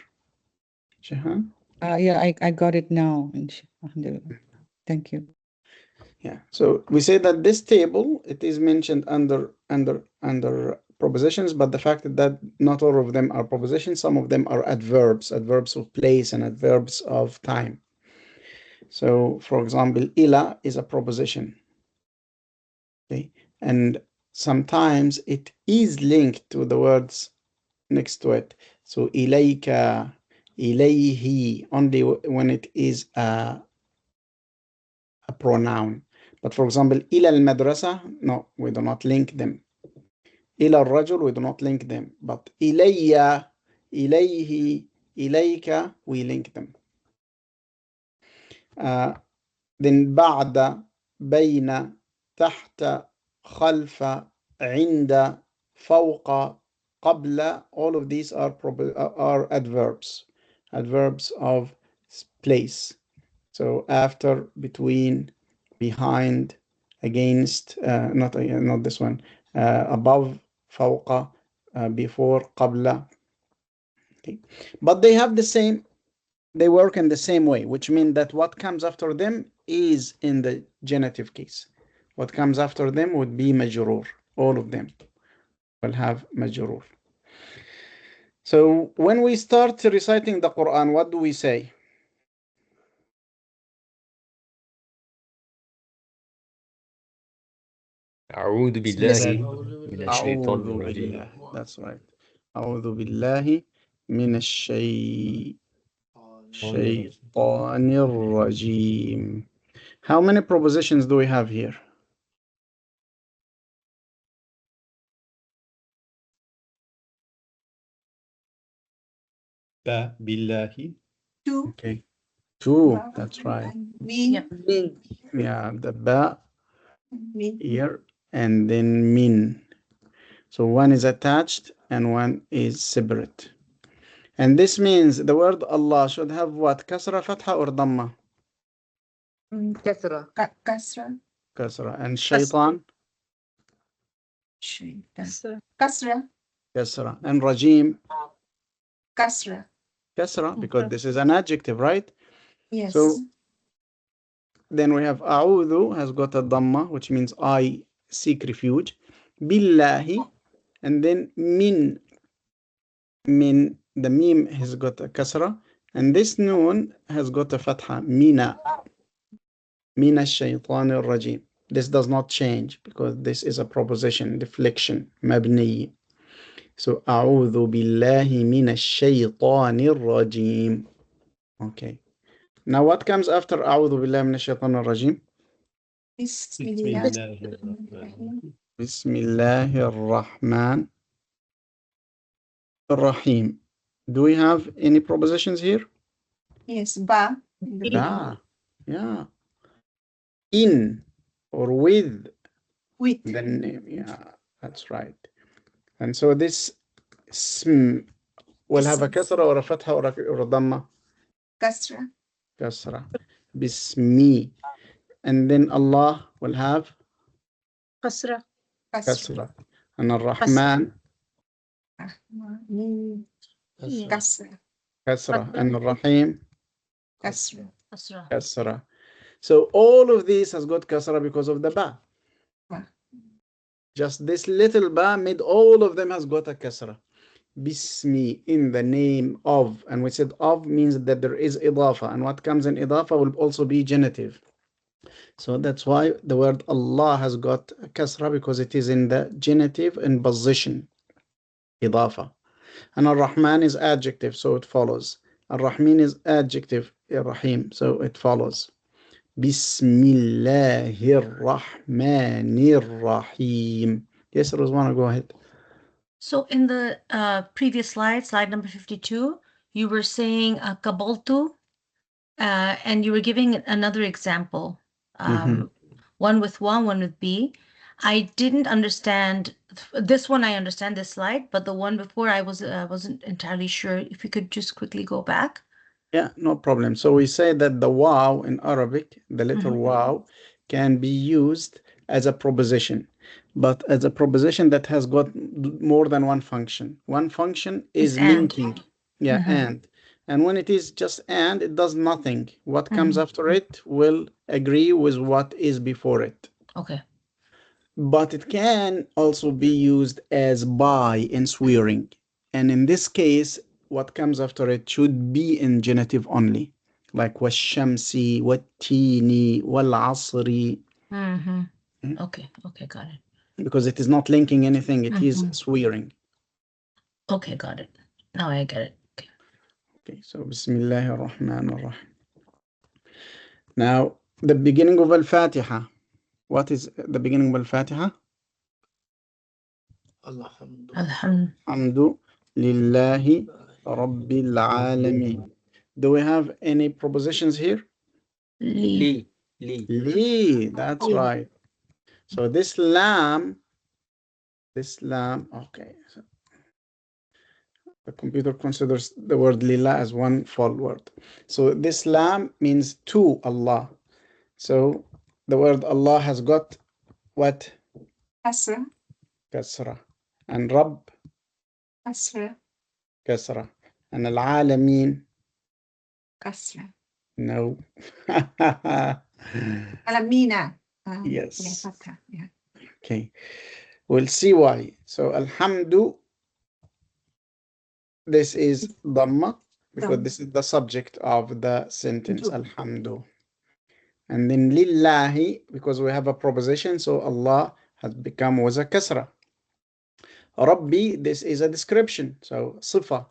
[SPEAKER 1] Jahan.
[SPEAKER 6] Yeah, I got it now. Thank you.
[SPEAKER 1] Yeah. So we say that this table, it is mentioned under propositions, but the fact that not all of them are propositions, some of them are adverbs of place and adverbs of time. So, for example, ila is a proposition. Okay, and sometimes it is linked to the words next to it. So ilayka, ilayhi, only when it is a pronoun. But for example, ila al-madrasa, no, we do not link them. Ila al-rajul, we do not link them. But ilayya, ilayhi, ilayka, we link them. Then ba'da, bayna, tahta, khalfa, عند, فوق, qabla, all of these are adverbs of place. So after, between, behind, against, not this one, above, فوق, before, qabla. Okay. But they have the same, they work in the same way, which means that what comes after them is in the genitive case. What comes after them would be majrur. All of them will have majrur. So when we start reciting the Quran, what do we say?
[SPEAKER 8] أعوذ بالله من الشيطان
[SPEAKER 1] أعوذ
[SPEAKER 8] الرجيم.
[SPEAKER 1] بالله. That's right. أعوذ بالله من الشيطان الرجيم. How many propositions do we have here?
[SPEAKER 2] Ba billahi.
[SPEAKER 9] Two.
[SPEAKER 1] Okay. Two.
[SPEAKER 9] Ba.
[SPEAKER 1] That's right.
[SPEAKER 9] Min.
[SPEAKER 1] Yeah, the ba
[SPEAKER 9] Min.
[SPEAKER 1] here and then min. So one is attached and one is separate. And this means the word Allah should have what? Kasra, fatha, or dhamma?
[SPEAKER 6] Kasra.
[SPEAKER 9] Kasra.
[SPEAKER 1] Kasra. And shaitan?
[SPEAKER 7] So,
[SPEAKER 9] Kasra.
[SPEAKER 1] Kasra. And Rajim,
[SPEAKER 9] Kasra.
[SPEAKER 1] Kasra, because this is an adjective, right?
[SPEAKER 9] Yes.
[SPEAKER 1] So then we have A'udhu has got a Dhamma, which means I seek refuge. Billahi, and then Min, the Mim has got a Kasra, and this Noon has got a Fatha, Mina. Mina Shaytan al-Rajim. This does not change because this is a proposition, deflection, mabni. So, أعوذ بالله من الشيطان الرجيم. Okay. Now, what comes after أعوذ بالله من الشيطان الرجيم? بسم الله الرحمن الرحيم. Do we have any propositions here?
[SPEAKER 9] Yes, ba.
[SPEAKER 1] Yeah. Yeah. In or with.
[SPEAKER 9] With.
[SPEAKER 1] The name. Yeah, that's right. And so this sm will have a kasra or a fatha or a dhamma.
[SPEAKER 9] Kasra.
[SPEAKER 1] Kasra. Bismi. And then Allah will have
[SPEAKER 7] Kasra.
[SPEAKER 1] kasra. And Ar-Rahman,
[SPEAKER 9] Kasra.
[SPEAKER 1] kasra. And Ar-Rahim,
[SPEAKER 9] Kasra.
[SPEAKER 7] Kasra.
[SPEAKER 1] kasra. So all of these has got kasra because of the ba.
[SPEAKER 9] Ba.
[SPEAKER 1] Just this little ba made all of them has got a kasra. Bismi, in the name of. And we said of means that there is idafa. And what comes in idafa will also be genitive. So that's why the word Allah has got a kasra, because it is in the genitive in position. Idafa. And Ar-Rahman is adjective, so it follows. Ar-Rahmin is adjective, Ar-Rahim, so it follows. Bismillahir-Rahmanir-Rahim. Yes, Rozwana, go ahead.
[SPEAKER 10] So in the previous slide number 52, you were saying kabaltu, and you were giving another example, one with one with B. I didn't understand this one. I understand this slide, but the one before I wasn't entirely sure. If you could just quickly go back.
[SPEAKER 1] Yeah, no problem. So we say that the waw in Arabic, the letter waw, can be used as a proposition, but as a proposition that has got more than one function. One function is linking. Yeah, and when it is just and, it does nothing. What comes after it will agree with what is before it.
[SPEAKER 10] Okay.
[SPEAKER 1] But it can also be used as by in swearing. And in this case, what comes after it should be in genitive only. Like washamsi, wattini, wal-asri.
[SPEAKER 10] Okay, got it.
[SPEAKER 1] Because it is not linking anything, it is swearing.
[SPEAKER 10] Okay, got it. Now I get it.
[SPEAKER 1] Okay, so Bismillahir Rahmanir Rahim. Now, the beginning of Al-Fatiha. What is the beginning of Al-Fatiha? Alhamdu lillahi rabbil alameen. Do we have any propositions here?
[SPEAKER 4] Li.
[SPEAKER 1] Li, that's right. So this lam, okay. So the computer considers the word lillah as one full word. So this lam means to Allah. So the word Allah has got what?
[SPEAKER 9] Kasra.
[SPEAKER 1] Kasra. And Rabb?
[SPEAKER 9] Kasra.
[SPEAKER 1] Kasra. And Al-Alameen?
[SPEAKER 9] Kasra.
[SPEAKER 1] No.
[SPEAKER 9] Alamina.
[SPEAKER 1] Yes.
[SPEAKER 9] Yeah.
[SPEAKER 1] Okay. We'll see why. So Alhamdu, this is Dhamma, because this is the subject of the sentence, Alhamdu. And then Lillahi, because we have a proposition, so Allah has become was a kasra. Rabbi, this is a description, so sifa,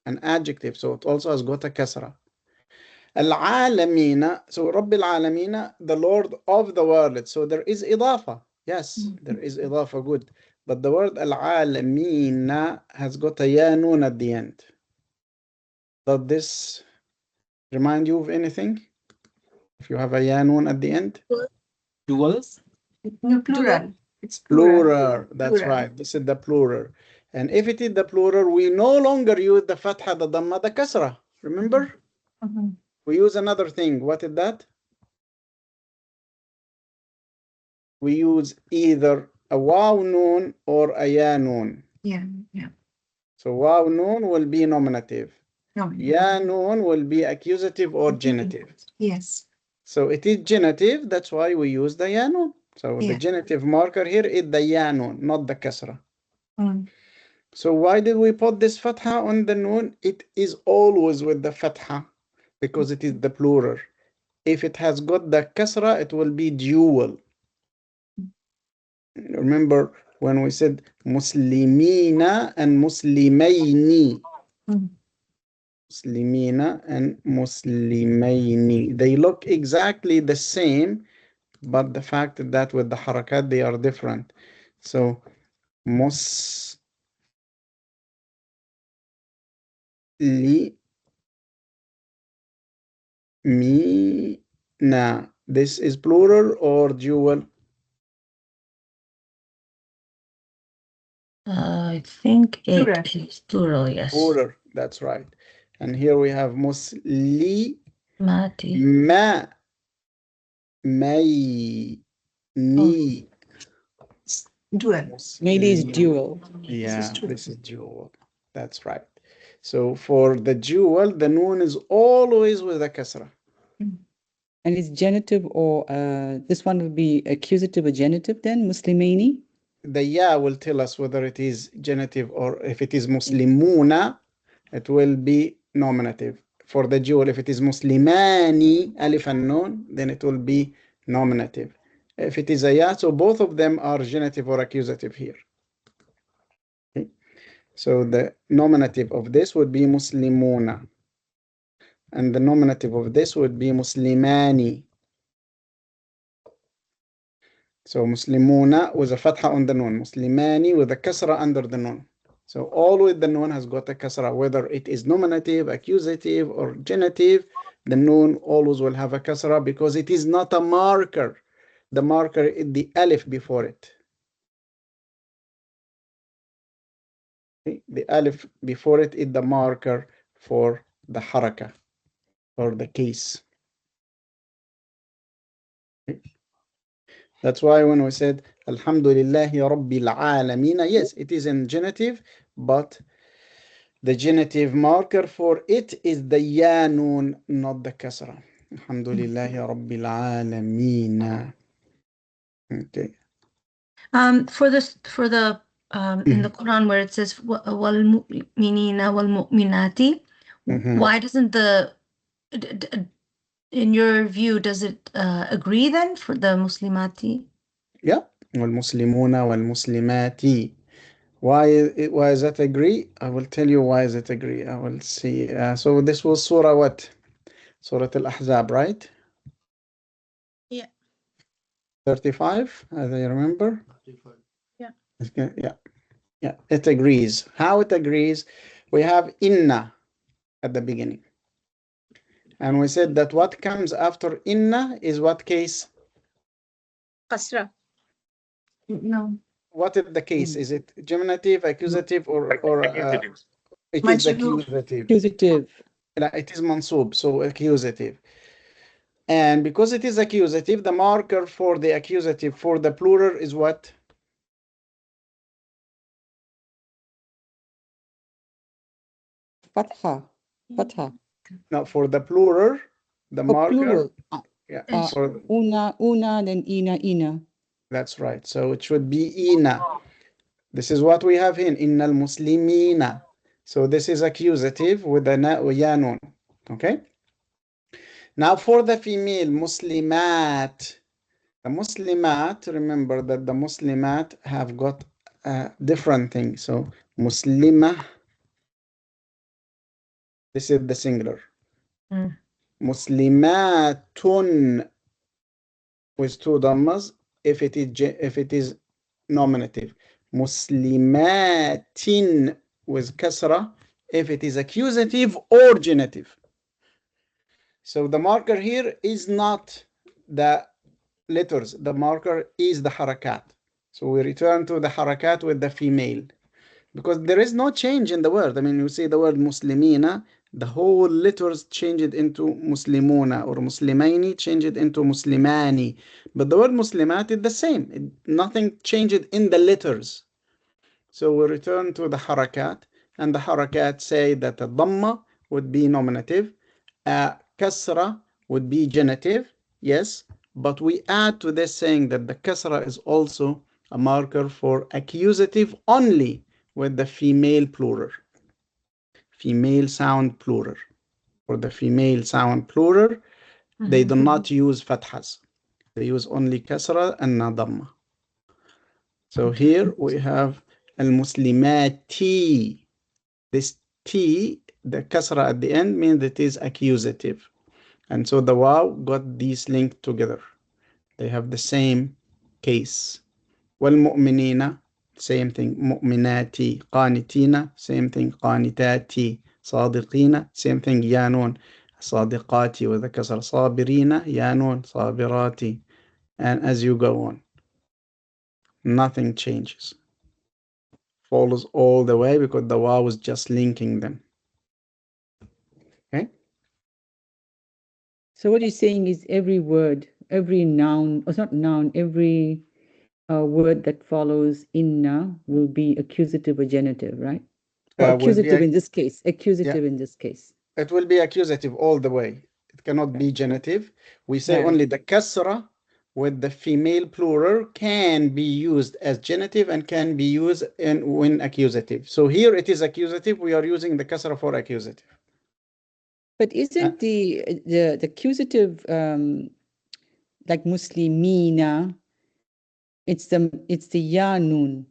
[SPEAKER 1] an adjective, so it also has got a kasra. Al-Alamina, so Rabbil Alamina, the Lord of the world. So there is idafa. Yes, there is idafa, good. But the word Al-Alamina has got a ya noon at the end. Does this remind you of anything? If you have a ya noon at the end?
[SPEAKER 4] Duals?
[SPEAKER 9] No, plural. It's
[SPEAKER 1] Plural, that's right. This is the plural. And if it is the plural, we no longer use the fatha, the dhamma, the kasra. Remember? We use another thing. What is that? We use either a waw noon or a ya noon.
[SPEAKER 9] Yeah.
[SPEAKER 1] So waw noon will be nominative.
[SPEAKER 9] No.
[SPEAKER 1] Ya noon will be accusative or genitive.
[SPEAKER 9] Yes.
[SPEAKER 1] So it is genitive, that's why we use the ya noon. So the
[SPEAKER 9] Yeah.
[SPEAKER 1] genitive marker here is the ya noon, not the kasra.
[SPEAKER 9] Mm.
[SPEAKER 1] So why did we put this fatha on the noon? It is always with the fatha because it is the plural. If it has got the kasra, it will be dual. Remember when we said muslimina and muslimayni.
[SPEAKER 9] Mm.
[SPEAKER 1] Muslimina and muslimayni. They look exactly the same, but the fact that with the harakat they are different. So muslimina. This is plural or dual?
[SPEAKER 10] I think it
[SPEAKER 9] Plural.
[SPEAKER 10] is plural, yes.
[SPEAKER 1] Plural, that's right. And here we have muslimati.
[SPEAKER 10] Mati.
[SPEAKER 1] May.
[SPEAKER 9] Dual.
[SPEAKER 6] Maybe it's dual.
[SPEAKER 1] Yeah, this is dual. That's right. So for the dual, the noon is always with a kasra.
[SPEAKER 6] And it's genitive or this one will be accusative or genitive then, muslimaini?
[SPEAKER 1] The ya will tell us whether it is genitive or if it is muslimuna, it will be nominative. For the dual, if it is muslimani, alif and noon, then it will be nominative. If it is a ya, so both of them are genitive or accusative here. Okay. So the nominative of this would be muslimuna. And the nominative of this would be muslimani. So muslimuna with a fatha on the noon, muslimani with a kasra under the noon. So always the noon has got a kasra, whether it is nominative, accusative, or genitive, the noon always will have a kasra because it is not a marker. The marker is the alif before it. Okay? The alif before it is the marker for the haraka or the case. Okay? That's why when we said Alhamdulillahi Rabbil Alameen, yes, it is in genitive, but the genitive marker for it is the ya noon, not the kasra. Alhamdulillahi Rabbil Alameen. Okay.
[SPEAKER 10] For the in the Quran where it says wal mu'minina wal mu'minati, why doesn't in your view, does it agree then for the muslimati?
[SPEAKER 1] Yeah, والمسلمون والمسلمات. Why does that agree? I will tell you why does it agree. I will see. So this was Surah what? Surah Al-Ahzab, right?
[SPEAKER 7] Yeah.
[SPEAKER 1] 35, as I remember.
[SPEAKER 7] 35. Yeah.
[SPEAKER 1] Okay, yeah, it agrees. How it agrees? We have inna at the beginning. And we said that what comes after inna is what case?
[SPEAKER 7] Qasra.
[SPEAKER 9] No.
[SPEAKER 1] What is the case? Is it genitive, accusative, or it is accusative?
[SPEAKER 6] Accusative.
[SPEAKER 1] It is mansub, so accusative. And because it is accusative, the marker for the accusative for the plural is what?
[SPEAKER 6] Fatha. Fatha.
[SPEAKER 1] Now, for the plural, the marker.
[SPEAKER 6] Plural.
[SPEAKER 1] Yeah.
[SPEAKER 6] Una, then ina.
[SPEAKER 1] That's right. So it should be ina. This is what we have in innal muslimina. So this is accusative with the ya nun. Okay. Now for the female muslimat. The muslimat, remember that the muslimat have got different things. So muslimah, this is the singular. Muslimatun with two dhammas if it is nominative. Muslimatin with kasra if it is accusative or genitive. So the marker here is not the letters, the marker is the harakat. So we return to the harakat with the female because there is no change in the word. I mean, you see the word muslimina The whole letters changed into muslimuna, or muslimaini changed into muslimani. But the word muslimat is the same. Nothing changed in the letters. So we return to the harakat, and the harakat say that the dhamma would be nominative, kasra would be genitive, yes, but we add to this saying that the kasra is also a marker for accusative only with the female plural. Female sound plural. For the female sound plural, they do not use fathas. They use only kasra and dhamma. So here we have al-muslimati. This T, the kasra at the end, means it is accusative. And so the waw got these linked together. They have the same case. Wal-mu'minina, same thing. Mu'minati. Qanitina, same thing. Qanitati. Sadiqina, same thing. Yanun. Sadiqati with the kasra. Sabirina, yanun. Sabirati. And as you go on, nothing changes. Follows all the way because the waw is just linking them. Okay?
[SPEAKER 6] So what you're saying is every word, every noun, or not noun, every word that follows inna will be accusative or genitive, right? Or accusative in this case. Accusative in this case.
[SPEAKER 1] It will be accusative all the way. It cannot be genitive. We say only the kasra with the female plural can be used as genitive and can be used when accusative. So here it is accusative. We are using the kasra for accusative.
[SPEAKER 6] But isn't the accusative like muslimina? It's the ya nun.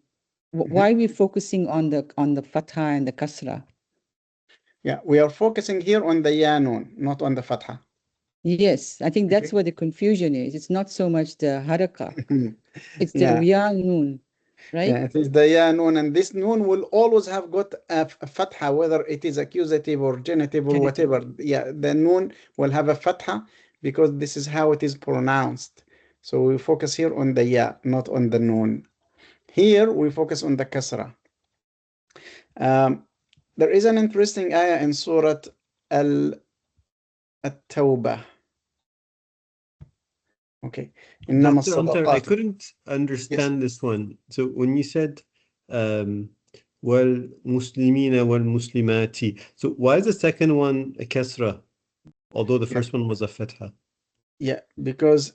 [SPEAKER 6] Why are we focusing on the fatha and the kasra?
[SPEAKER 1] Yeah, we are focusing here on the ya nun, not on the fatha.
[SPEAKER 6] Yes, I think that's where the confusion is. It's not so much the haraka. It's the ya nun, right?
[SPEAKER 1] Yeah, it is the ya nun, and this nun will always have got a fatha, whether it is accusative or genitive or whatever. Yeah, the nun will have a fatha because this is how it is pronounced. So we focus here on the ya, not on the nun. Here we focus on the kasra. There is an interesting ayah in Surah At-Tawbah. Okay.
[SPEAKER 2] Doctor, I'm sorry, I couldn't understand this one. So when you said wal-muslimina wal-muslimati, so why is the second one a kasra, although the first one was a fatha?
[SPEAKER 1] Yeah, because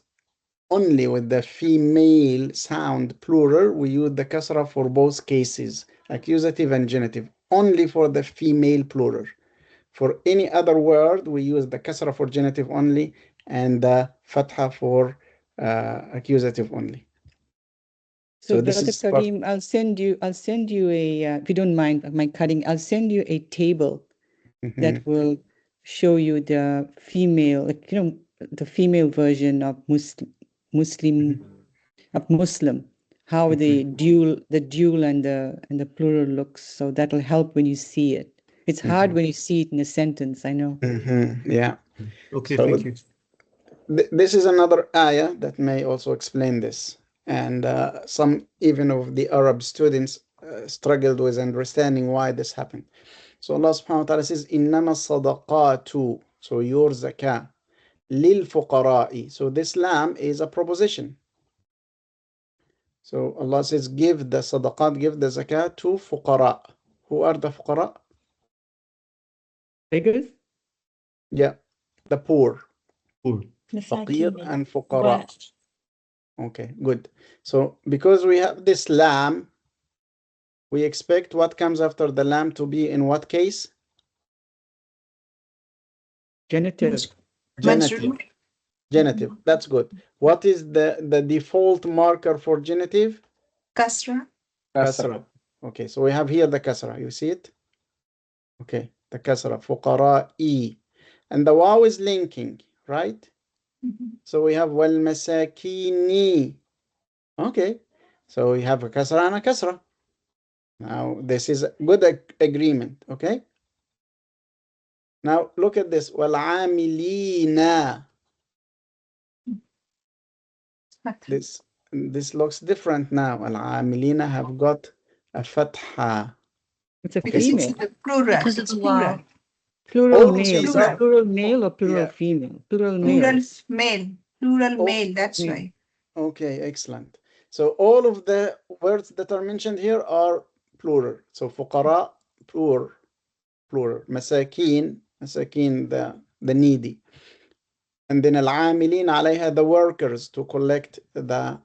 [SPEAKER 1] only with the female sound plural, we use the kasra for both cases, accusative and genitive, only for the female plural. For any other word, we use the kasra for genitive only and the fatha for accusative only.
[SPEAKER 6] So this Brother Karim, I'll send you a, if you don't mind my cutting, I'll send you a table that will show you the female, the female version of Muslim, how the dual and the plural looks. So that'll help when you see it. It's hard when you see it in a sentence, I know.
[SPEAKER 1] Yeah.
[SPEAKER 2] Okay, so thank you.
[SPEAKER 1] This is another ayah that may also explain this. And some even of the Arab students struggled with understanding why this happened. So Allah subhanahu wa ta'ala says, إِنَّمَا الصَّدَقَاتُ, so your zakah, لِلْفُقَرَاءِ. So this lam is a proposition. So Allah says, give the sadaqat, give the zakah to fuqara. Who are the fuqara?
[SPEAKER 6] Beggars?
[SPEAKER 1] Yeah, the poor.
[SPEAKER 2] Poor.
[SPEAKER 1] Faqir and fuqara. Okay, good. So because we have this lam, we expect what comes after the lam to be in what case?
[SPEAKER 6] Genitive.
[SPEAKER 1] Genitive. That's good. What is the default marker for genitive?
[SPEAKER 9] Kasra.
[SPEAKER 1] Kasra. Okay, so we have here the kasra. You see it? Okay, the kasra. Fuqara'i. And the waw is linking, right? So we have wal masakini. Okay, so we have a kasra and a kasra. Now this is a good agreement. Okay. Now look at this. Wal amilina. This looks different now. Al amilina have got a fatha.
[SPEAKER 6] It's a female.
[SPEAKER 9] It's plural.
[SPEAKER 10] Because it's plural.
[SPEAKER 6] Plural
[SPEAKER 1] All
[SPEAKER 6] male.
[SPEAKER 1] these
[SPEAKER 6] Is
[SPEAKER 1] are
[SPEAKER 6] plural male or plural
[SPEAKER 1] yeah.
[SPEAKER 6] female? Plural
[SPEAKER 9] Plural
[SPEAKER 6] male.
[SPEAKER 9] male. Plural
[SPEAKER 1] Oh,
[SPEAKER 9] male. That's
[SPEAKER 6] male.
[SPEAKER 9] why.
[SPEAKER 1] Okay, excellent. So all of the words that are mentioned here are plural. So فقراء, plural. مساكين, the needy. And then العاملين عليها, the workers to collect the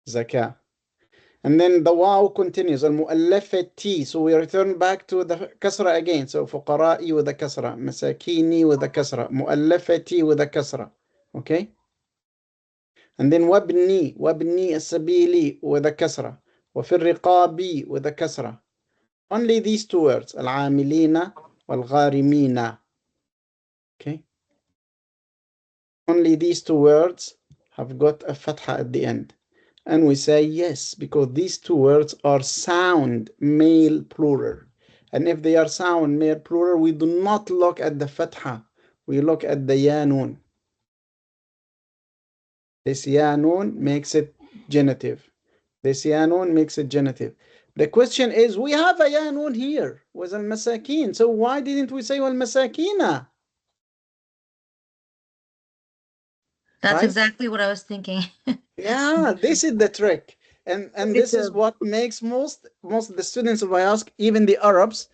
[SPEAKER 1] zakah. And then the waw continues, المؤلفة, so we return back to the kasra again. So فقرائي with the kasra, مساكيني with the kasra, مؤلفتي with the kasra. Okay? And then وابني السبيلي with the kasra, وفي الرقاب with the kasra. Only these two words, العاملين والغارمين. Okay? Only these two words have got a fatha at the end. And we say yes, because these two words are sound male plural. And if they are sound male plural, we do not look at the fatha. We look at the ya nun. This ya nun makes it genitive. This ya nun makes it genitive. The question is, we have a ya nun here with al-masakin. So why didn't we say al-masakina?
[SPEAKER 10] That's
[SPEAKER 1] Right?
[SPEAKER 10] exactly what I was thinking.
[SPEAKER 1] Yeah, this is the trick. And this is what makes most of the students, if I ask, even the Arabs,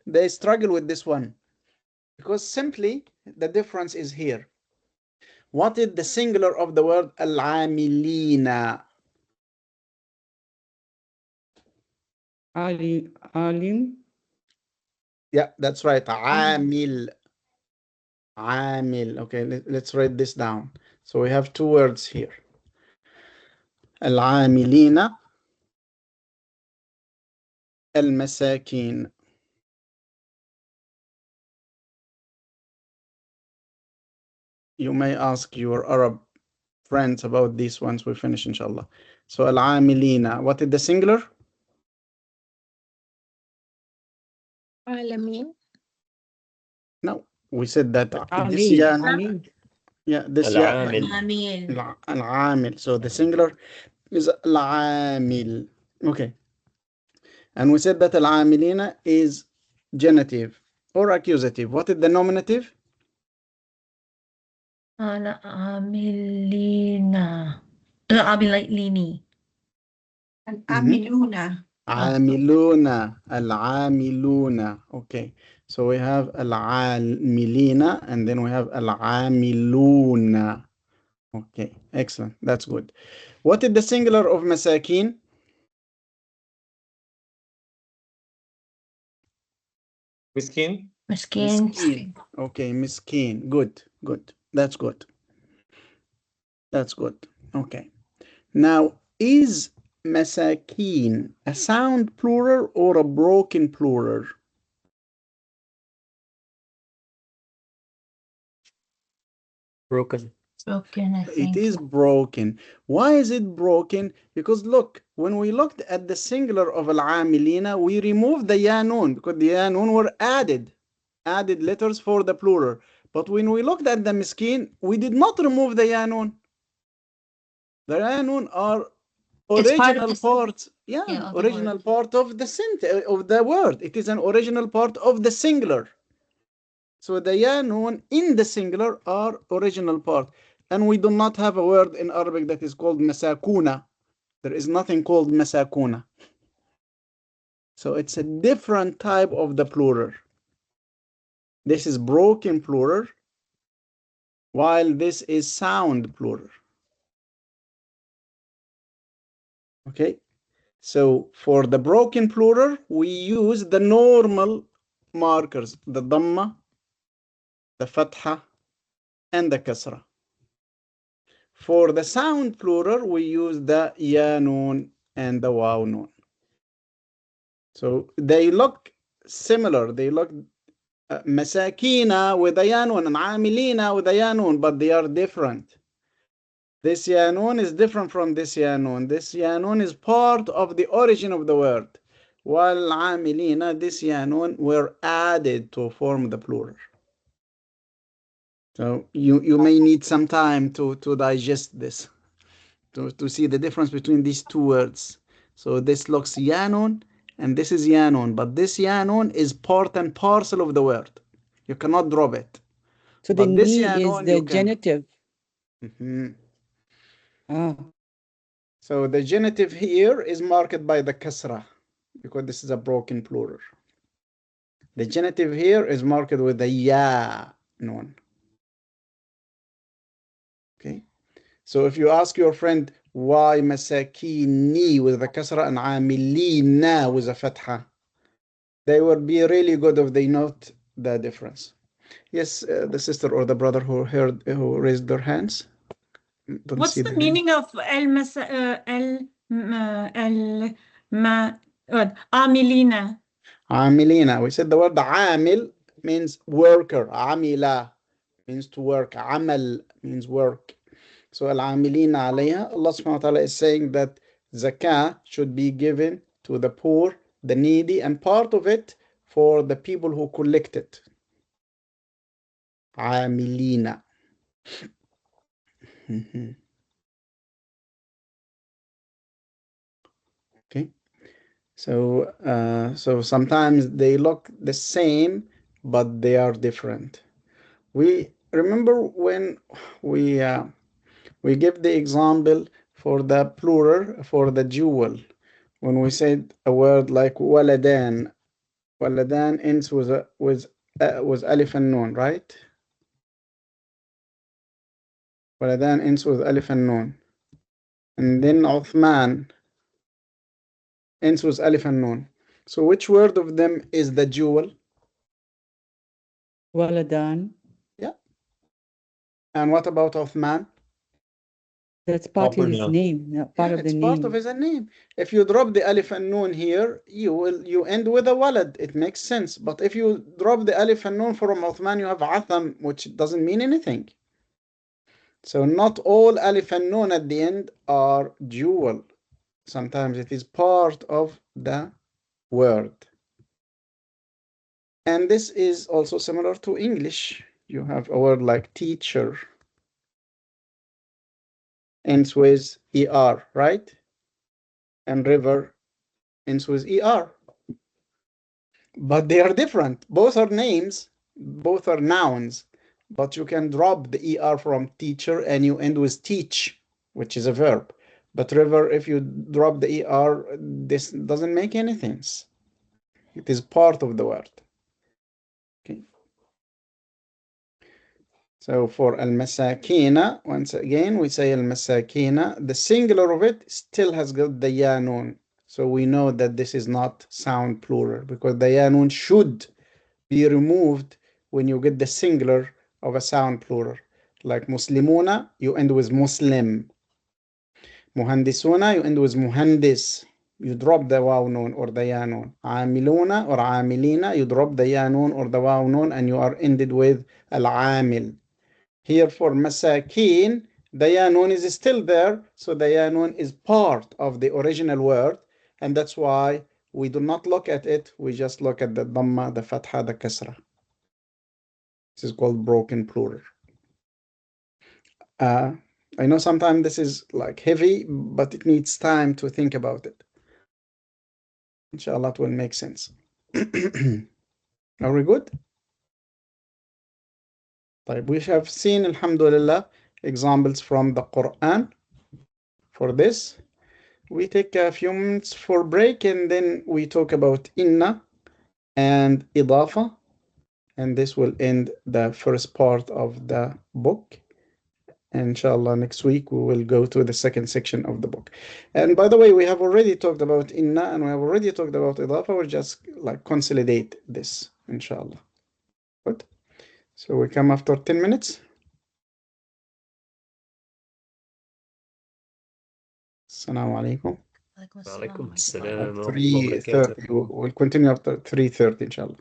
[SPEAKER 1] they struggle with this one. Because simply the difference is here. What is the singular of the word al-amilina?
[SPEAKER 6] Alim.
[SPEAKER 1] Yeah, that's right. Amil. Amil. Okay, let's write this down. So we have two words here. Al-amilina, al-masakin. You may ask your Arab friends about these once we finish, inshallah. So al-amilina, what is the singular?
[SPEAKER 7] Alamin.
[SPEAKER 1] No, we said that this
[SPEAKER 6] Alim.
[SPEAKER 1] yeah, this
[SPEAKER 8] العامل.
[SPEAKER 1] al-amil. So the singular is al-amil. Okay. And we said that al-amilina is genitive or accusative. What is the nominative?
[SPEAKER 10] Amilina. Amilini.
[SPEAKER 9] Amiluna.
[SPEAKER 1] Amiluna. Al-amiluna. Okay. So we have al-amilina and then we have al-amiluna. Okay. Excellent. That's good. What is the singular of masakin?
[SPEAKER 3] Miskin.
[SPEAKER 10] Miskin.
[SPEAKER 1] Okay, miskin. Good. That's good. Okay. Now, is masakin a sound plural or a broken plural?
[SPEAKER 8] Broken.
[SPEAKER 10] Broken, I think.
[SPEAKER 1] It is broken. Why is it broken? Because look, when we looked at the singular of al-amilina, we removed the ya nun because the ya nun were added letters for the plural. But when we looked at the miskin, we did not remove the ya nun. The ya nun are original parts. Yeah, original part of the word. It is an original part of the singular. So the ya nun in the singular are original part. And we do not have a word in Arabic that is called masakuna. There is nothing called masakuna. So it's a different type of the plural. This is broken plural, while this is sound plural. Okay, so for the broken plural, we use the normal markers, the dhamma, the fatha, and the kasra. For the sound plural, we use the ya nun and the waw nun. So they look similar. They look masakina with a ya nun and amilina with a ya nun, but they are different. This ya nun is different from this ya nun. This ya nun is part of the origin of the word. While amilina, this ya nun were added to form the plural. So you may need some time to digest this, to see the difference between these two words. So this looks ya nun and this is ya nun, but this ya nun is part and parcel of the word. You cannot drop it.
[SPEAKER 6] So the
[SPEAKER 1] But this
[SPEAKER 6] ni
[SPEAKER 1] ya
[SPEAKER 6] is
[SPEAKER 1] noon
[SPEAKER 6] the
[SPEAKER 1] you can.
[SPEAKER 6] genitive. Ah,
[SPEAKER 1] So the genitive here is marked by the kasra because this is a broken plural. The genitive here is marked with the ya noon. Okay. So if you ask your friend why masakini with the kasra and amilina with a fatha, they would be really good if they note the difference. Yes, the sister or the brother who raised their hands. Don't
[SPEAKER 7] What's
[SPEAKER 1] see
[SPEAKER 7] the
[SPEAKER 1] hand.
[SPEAKER 7] meaning of amilina?
[SPEAKER 1] Amilina. We said the word amil means worker. Amila means to work. Amal means work. So al-amilina alayha, Allah subhanahu wa ta'ala is saying that zakah should be given to the poor, the needy, and part of it for the people who collect it. Amilina. Okay. So sometimes they look the same, but they are different. We remember when we give the example for the plural for the jewel when we said a word like waladan. Waladan ends with alif and nun, right? Waladan ends with alif and nun, and then Uthman ends with alif and nun. So which word of them is the jewel?
[SPEAKER 6] Waladan.
[SPEAKER 1] Yeah. And what about Uthman?
[SPEAKER 6] That's part of
[SPEAKER 2] Proper
[SPEAKER 6] his
[SPEAKER 2] noun.
[SPEAKER 6] name, part of the
[SPEAKER 1] It's
[SPEAKER 6] name.
[SPEAKER 1] part of his name. If you drop the alif and nun here, you end with a walad. It makes sense. But if you drop the alif and nun from Uthman, you have atham, which doesn't mean anything. So not all alif and nun at the end are jewel. Sometimes it is part of the word. And this is also similar to English. You have a word like teacher ends with er, right? And river ends with er. But they are different. Both are names, both are nouns, but you can drop the er from teacher and you end with teach, which is a verb. But river, if you drop the er, this doesn't make any sense. It is part of the word. Okay. So for al-masakina, once again, we say al-masakina. The singular of it still has got the ya noon. So we know that this is not sound plural because the ya noon should be removed when you get the singular of a sound plural. Like muslimuna, you end with muslim. Muhandisuna, you end with muhandis. You drop the waw noon or the ya noon. Amiluna or amilina, you drop the ya noon or the waw noon and you are ended with al-amil. Here for masakin, the ya noon is still there, so the ya noon is part of the original word, and that's why we do not look at it, we just look at the dhamma, the fatha, the kasra. This is called broken plural. I know sometimes this is like heavy, but it needs time to think about it. Inshallah, it will make sense. Are we good? We have seen, alhamdulillah, examples from the Quran for this. We take a few minutes for break and then we talk about inna and idafa, and this will end the first part of the book. Inshallah, next week we will go to the second section of the book. And by the way, we have already talked about inna and we have already talked about idafa. We'll just like consolidate this, inshallah. Good. So we come after 10 minutes. Assalamu alaikum.
[SPEAKER 8] Walaikum
[SPEAKER 1] At
[SPEAKER 8] assalam wa
[SPEAKER 1] 3:30. We'll continue after 3:30, inshallah.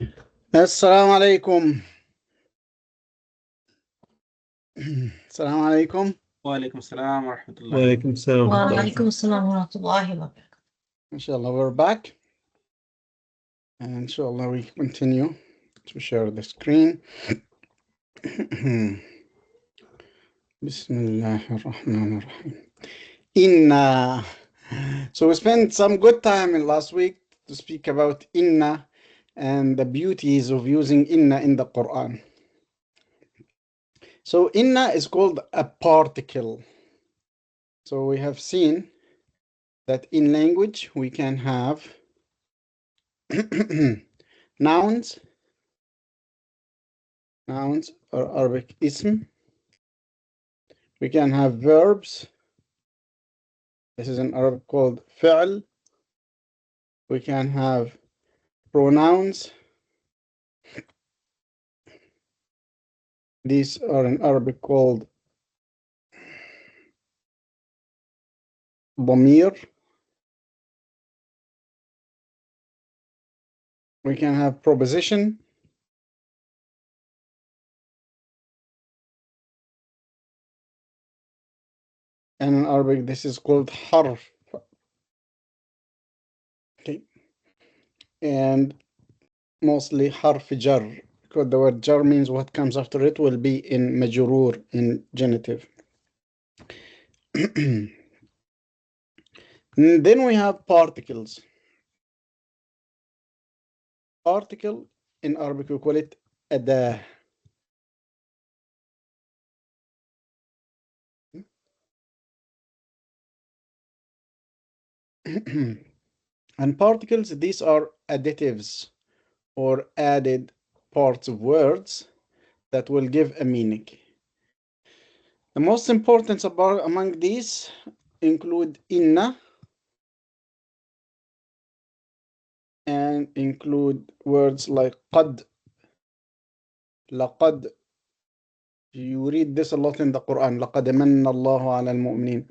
[SPEAKER 1] السلام عليكم. السلام عليكم.
[SPEAKER 4] وعليكم السلام ورحمة الله.
[SPEAKER 2] وعليكم السلام ورحمة الله.
[SPEAKER 10] وعليكم السلام ورحمة الله وبركاته.
[SPEAKER 1] Inshallah, we're back. And inshallah, we continue to share the screen. Bismillahirrahmanirrahim. Inna. So we spent some good time in last week to speak about inna and the beauties of using inna in the Quran. So inna is called a particle. So we have seen that in language we can have nouns or Arabic ism. We can have verbs. This is in Arabic called fi'l. We can have pronouns. These are in Arabic called ضمير. We can have proposition. And in Arabic, this is called harf. Okay. And mostly harf jar, because the word jar means what comes after it will be in majrur, in genitive. And then we have particles. Particle in Arabic we call it adah. And particles, these are additives or added parts of words that will give a meaning. The most important among these include inna and include words like qad, laqad. You read this a lot in the Quran. لقد من الله على المؤمنين.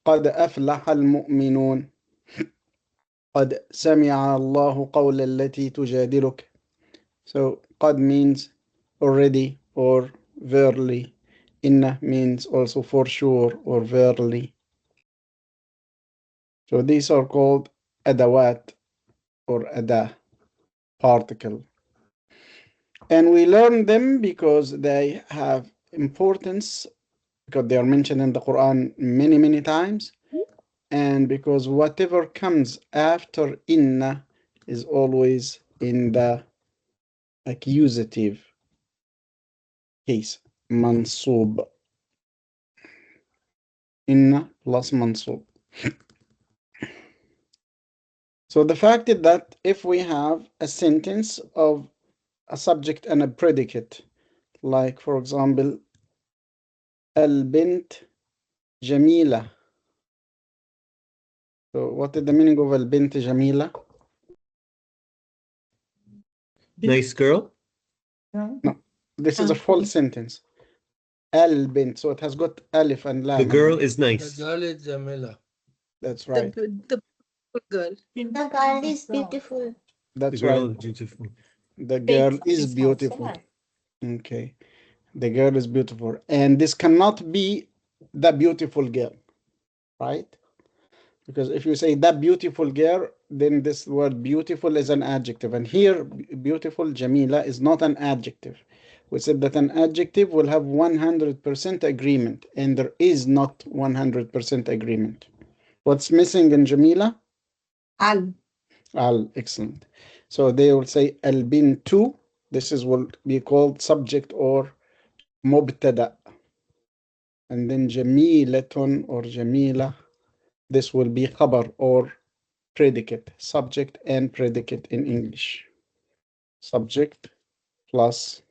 [SPEAKER 1] قد أفلح المؤمنون. قد سمع الله قول التي تجادلك. So قد means already or verily. Inna means also for sure or verily. So these are called adawat or adah, particle. And we learn them because they have importance, because they are mentioned in the Quran many, many times, and because whatever comes after inna is always in the accusative case, mansub. Inna plus mansub. So the fact is that if we have a sentence of a subject and a predicate, like for example, al-bint jamila. So what is the meaning of al-bint jamila?
[SPEAKER 2] Nice girl?
[SPEAKER 1] No, this is a full sentence. Al-bint, so it has got alif and lam.
[SPEAKER 2] The girl is nice.
[SPEAKER 11] The girl is Jamila.
[SPEAKER 1] That's right.
[SPEAKER 9] The girl.
[SPEAKER 5] The girl is beautiful.
[SPEAKER 1] That's
[SPEAKER 2] The girl
[SPEAKER 1] right.
[SPEAKER 2] is beautiful.
[SPEAKER 1] The girl is beautiful. Okay. The girl is beautiful. And this cannot be the beautiful girl, right? Because if you say that beautiful girl, then this word beautiful is an adjective. And here, beautiful, Jamila, is not an adjective. We said that an adjective will have 100% agreement, and there is not 100% agreement. What's missing in Jamila?
[SPEAKER 9] Al.
[SPEAKER 1] Al, excellent. So they will say al-bintu. This is what we call subject or mubtada. And then jamilatun or jamila. This will be khabar or predicate, subject and predicate in English. Subject plus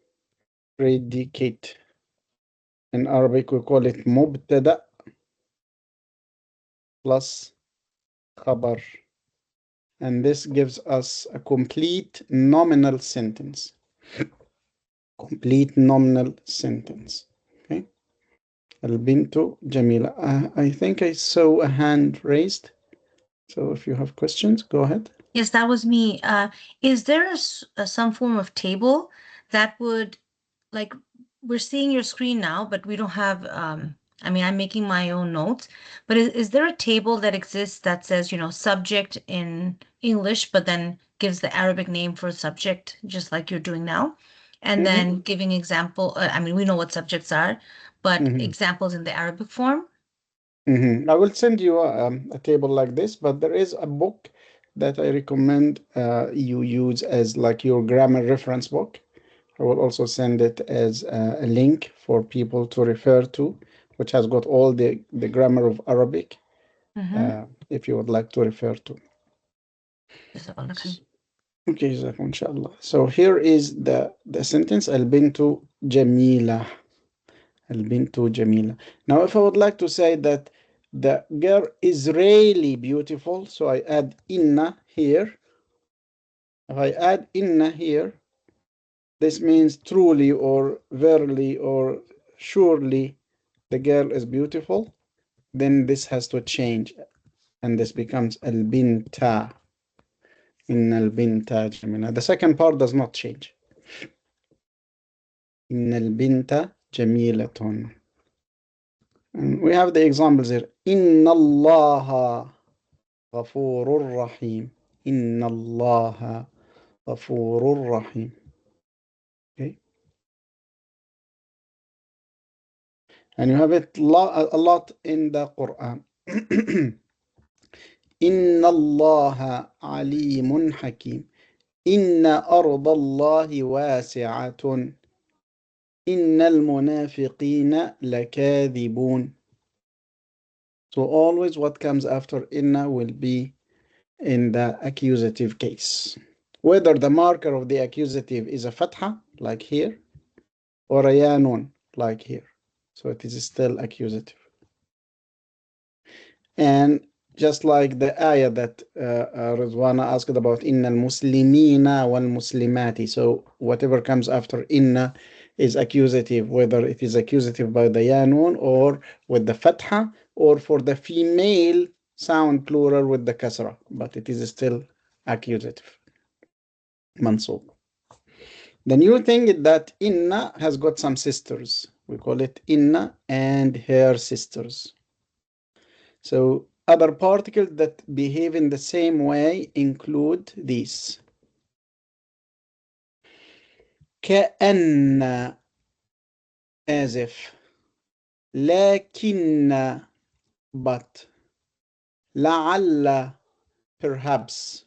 [SPEAKER 1] predicate. In Arabic, we call it mubtada plus khabar. And this gives us a complete nominal sentence. Complete nominal sentence. Okay. Al-bintu jamila. I think I saw a hand raised. So if you have questions, go ahead.
[SPEAKER 10] Yes, that was me. Is there some form of table that would, like, we're seeing your screen now, but we don't have, I mean, I'm making my own notes, but is there a table that exists that says, you know, subject in English, but then gives the Arabic name for subject, just like you're doing now? And then giving example, I mean, we know what subjects are, but examples in the Arabic form?
[SPEAKER 1] I will send you a table like this, but there is a book that I recommend you use as like your grammar reference book. I will also send it as a link for people to refer to, which has got all the grammar of Arabic, if you would like to refer to. Okay, جزاكم inshallah. So here is the sentence, البنت جميلة. البنت جميلة. Now, if I would like to say that the girl is really beautiful, so I add inna here. If I add inna here, this means truly or verily or surely the girl is beautiful. Then this has to change, and this becomes البنت. إن البنت جميلة. The second part does not change. إن البنت جميلة. And we have the examples here. إن الله غفور رحيم. إن الله غفور رحيم. Okay. And you have it a lot in the Quran. إن الله عليم حكيم. إن أرض الله واسعة. إن المنافقين لكاذبون. So always what comes after inna will be in the accusative case. Whether the marker of the accusative is a fatha, like here, or a ya nun, like here. So it is still accusative. And just like the ayah that Rizwana asked about, inna al-muslimina wal-muslimati. So whatever comes after inna is accusative, whether it is accusative by the ya nun or with the fatha, or for the female sound plural with the kasra, but it is still accusative. Mansub. The new thing is that inna has got some sisters. We call it inna and her sisters. So other particles that behave in the same way include these. كأن, as if. لكن, but. لعل, perhaps.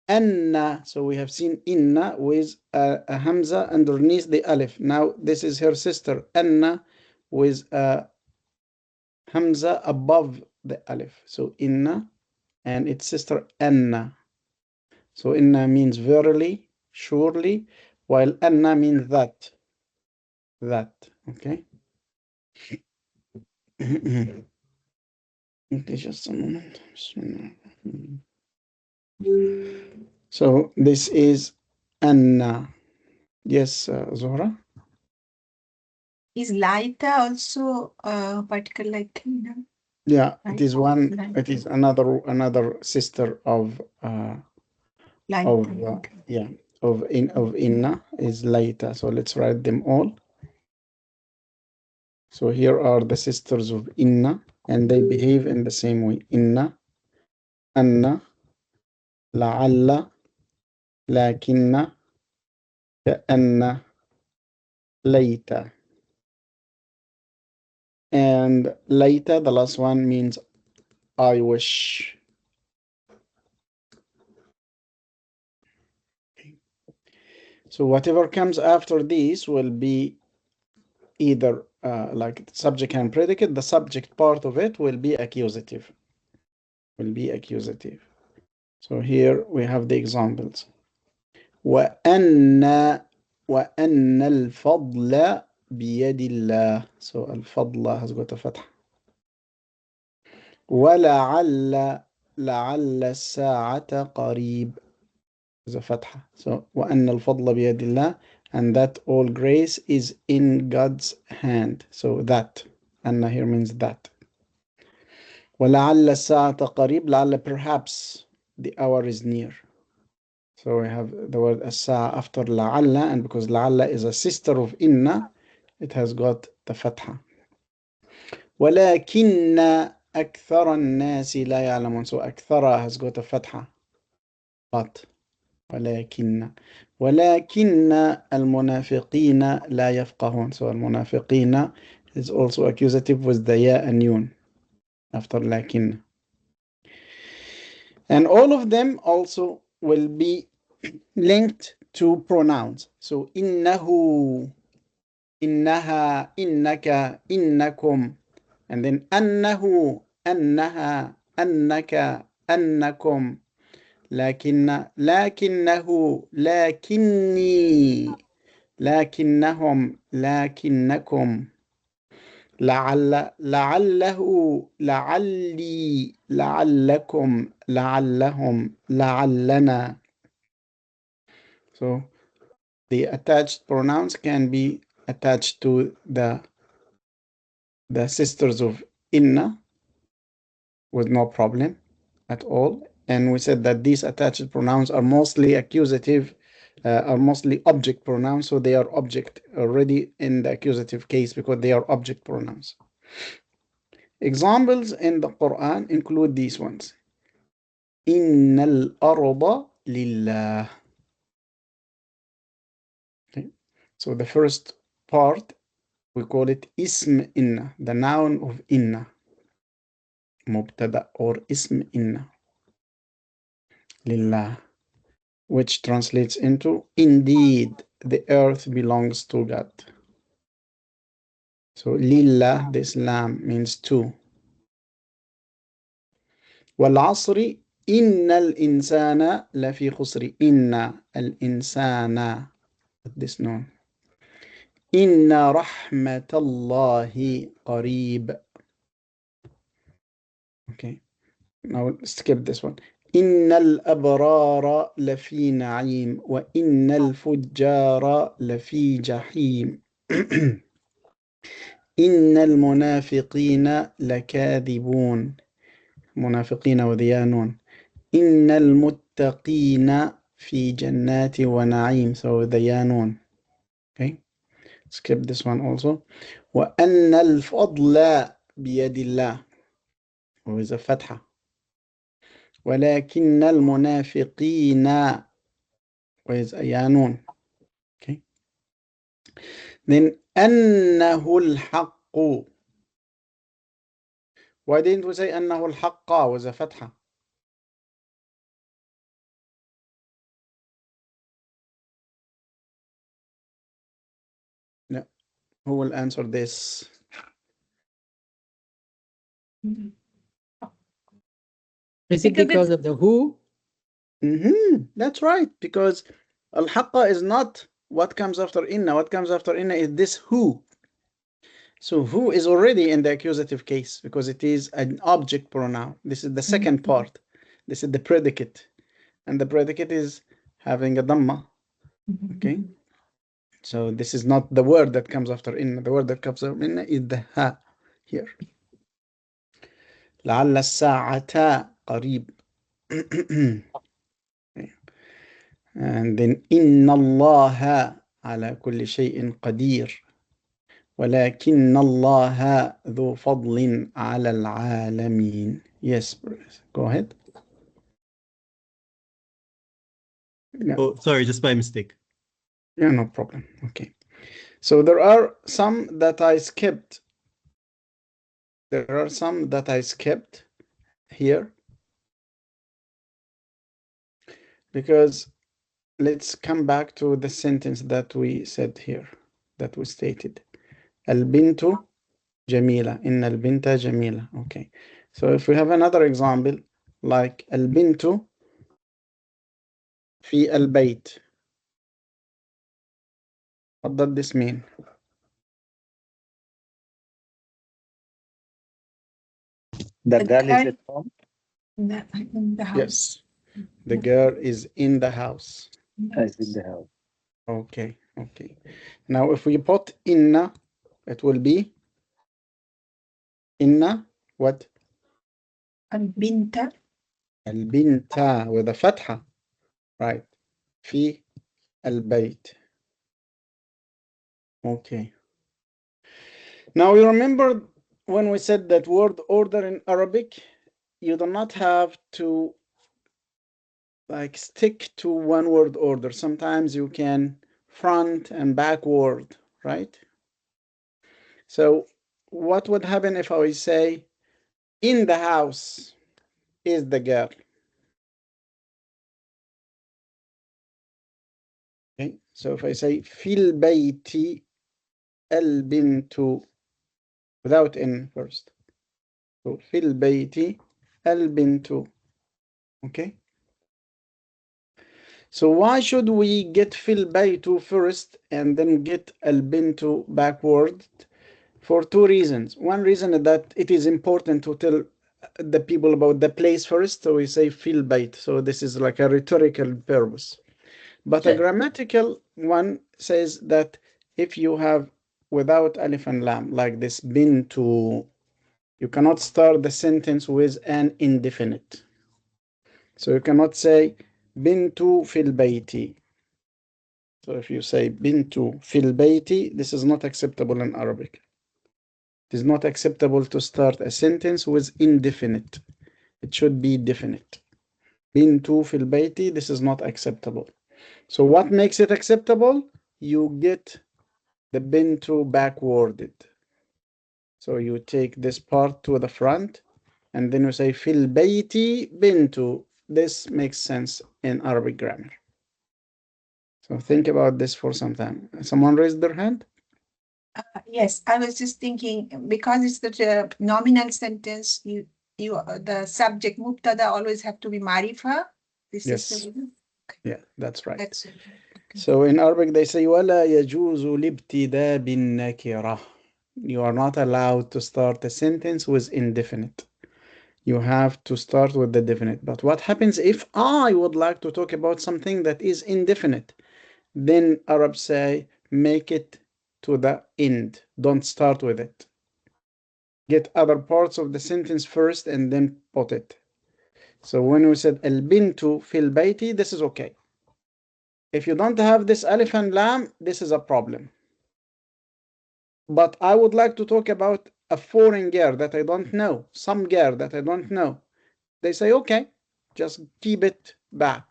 [SPEAKER 1] Anna, so we have seen inna with a hamza underneath the alif. Now this is her sister Anna with a hamza above the alif. So inna and its sister Anna. So inna means verily, surely, while Anna means that. That, okay? Okay, just a moment. So this is Anna. Yes, Zohra?
[SPEAKER 9] Is Laita also a particle like Tina?
[SPEAKER 1] Yeah,
[SPEAKER 9] Right.
[SPEAKER 1] it is one.
[SPEAKER 9] Laita.
[SPEAKER 1] It is another sister of
[SPEAKER 9] Laita. Okay.
[SPEAKER 1] yeah, of inna is Laita. So let's write them all. So here are the sisters of inna, and they behave in the same way. Inna, anna, la'alla, lakinna, ka'anna, layta. And layta, the last one, means I wish. So whatever comes after these will be either like subject and predicate. The subject part of it will be accusative. So here we have the examples. وأن الفضل بيد الله. So الفضل has got a fatha. ولعل الساعة قريب is a fatha. So وأن الفضل بيد الله, and that all grace is in God's hand. So that, أن here means that. وَلَعَلَّ السَّاعَةَ قَرِيب, لَعَلَّ perhaps the hour is near. So we have the word as-sa'a after la'alla, and because la'alla is a sister of inna, it has got the fatha. ولكن أكثر الناس لا يعلمون. So أكثر has got a fatha. But ولكن المنافقين لا يفقهون. So المنافقين is also accusative with the ya and yun after لكن. And all of them also will be linked to pronouns. So إنه, إنها, إنك, إنكم, and then أنه, أنها, أنك, أنكم, لكنه, لكني, لكنهم, لكنكم، لعله، لعلي، لعلكم، لعلهم، لعلنا. So the attached pronouns can be attached to the sisters of inna with no problem at all. And we said that these attached pronouns are mostly accusative, are mostly object pronouns, so they are object already in the accusative case because they are object pronouns. Examples in the Quran include these ones. Innal arda lillah. Okay. So the first part, we call it ism inna, the noun of inna. Mubtada or ism inna. Lillah, which translates into indeed the earth belongs to God. So lillah, this lam means to. والعصر إن الإنسان لفي خسر. إن الإنسان, this noun. إن رحمة الله قريب. Okay, now skip this one. إن الأبرار لفي نعيم وإن الفجار لفي جحيم. إن المنافقين لكاذبون. منافقين وديانون. إن المتقين في جنات ونعيم. So ديانون. Okay, skip this one also. وأن الفضل بيد الله, with a فتحة. ولكن المنافقين, with a يانون. Okay, then أنه الحق. Why didn't we say أنه الحق with a فتحة? No. Who will answer this?
[SPEAKER 6] Is it because of the who?
[SPEAKER 1] That's right, because al-haqqa is not what comes after inna. What comes after inna is this who. So who is already in the accusative case because it is an object pronoun. This is the second part. This is the predicate. And the predicate is having a dhamma. Okay. So this is not the word that comes after inna. The word that comes after inna is the ha here. لعل الساعة قريب. And then إن الله على كل شيء قدير ولكن الله ذو فضل على العالمين. Yes, go ahead. Yeah.
[SPEAKER 2] Oh, sorry, just by mistake.
[SPEAKER 1] Yeah, no problem. Okay. So there are some that I skipped. There are some that I skipped here because let's come back to the sentence that we said here, that we stated. Al-bintu jamila. Inna al-binta jamila. Okay. So if we have another example, like al-bintu fi al-bayt. What does this mean?
[SPEAKER 11] The girl is at home.
[SPEAKER 9] In the house.
[SPEAKER 1] Yes. The girl is in the house.
[SPEAKER 11] Is in the house.
[SPEAKER 1] Okay. Okay. Now if we put inna, it will be inna what?
[SPEAKER 9] Al-binta.
[SPEAKER 1] البنت with a فتحة. Right. في البيت. Okay. Now you remember when we said that word order in Arabic, you do not have to like stick to one word order. Sometimes you can front and backward, right? So what would happen if I say in the house is the girl? Okay, so if I say في البيت البنت without in first. So في البيت البنت. Okay. So why should we get في البيت first and then get البنت backward? For two reasons. One reason is that it is important to tell the people about the place first, so we say في البيت. So this is like a rhetorical purpose. But a grammatical one says that if you have without alif and lam, like this bintu, you cannot start the sentence with an indefinite. So you cannot say bintu fil bayti. So if you say bintu fil bayti, this is not acceptable in Arabic. It is not acceptable to start a sentence with indefinite. It should be definite. Bintu fil bayti, this is not acceptable. So what makes it acceptable? You get the bintu backwarded. So you take this part to the front and then you say fil bayti bintu. This makes sense in Arabic grammar. So think about this for some time. Someone raised their hand?
[SPEAKER 9] Yes, I was just thinking because it's the nominal sentence, the subject mubtada always have to be marifa. This
[SPEAKER 1] Yes.
[SPEAKER 9] is the reason.
[SPEAKER 1] Yeah, that's right.
[SPEAKER 9] That's it. Okay.
[SPEAKER 1] So in Arabic they say ولا يجوز الابتداء بالنكرة. You are not allowed to start a sentence with indefinite. You have to start with the definite. But what happens if I would like to talk about something that is indefinite? Then Arabs say make it to the end. Don't start with it. Get other parts of the sentence first and then put it. So when we said البنت في البيت, this is okay. If you don't have this alif and lam, this is a problem. But I would like to talk about a foreign girl that I don't know, some girl that I don't know. They say, okay, just keep it back.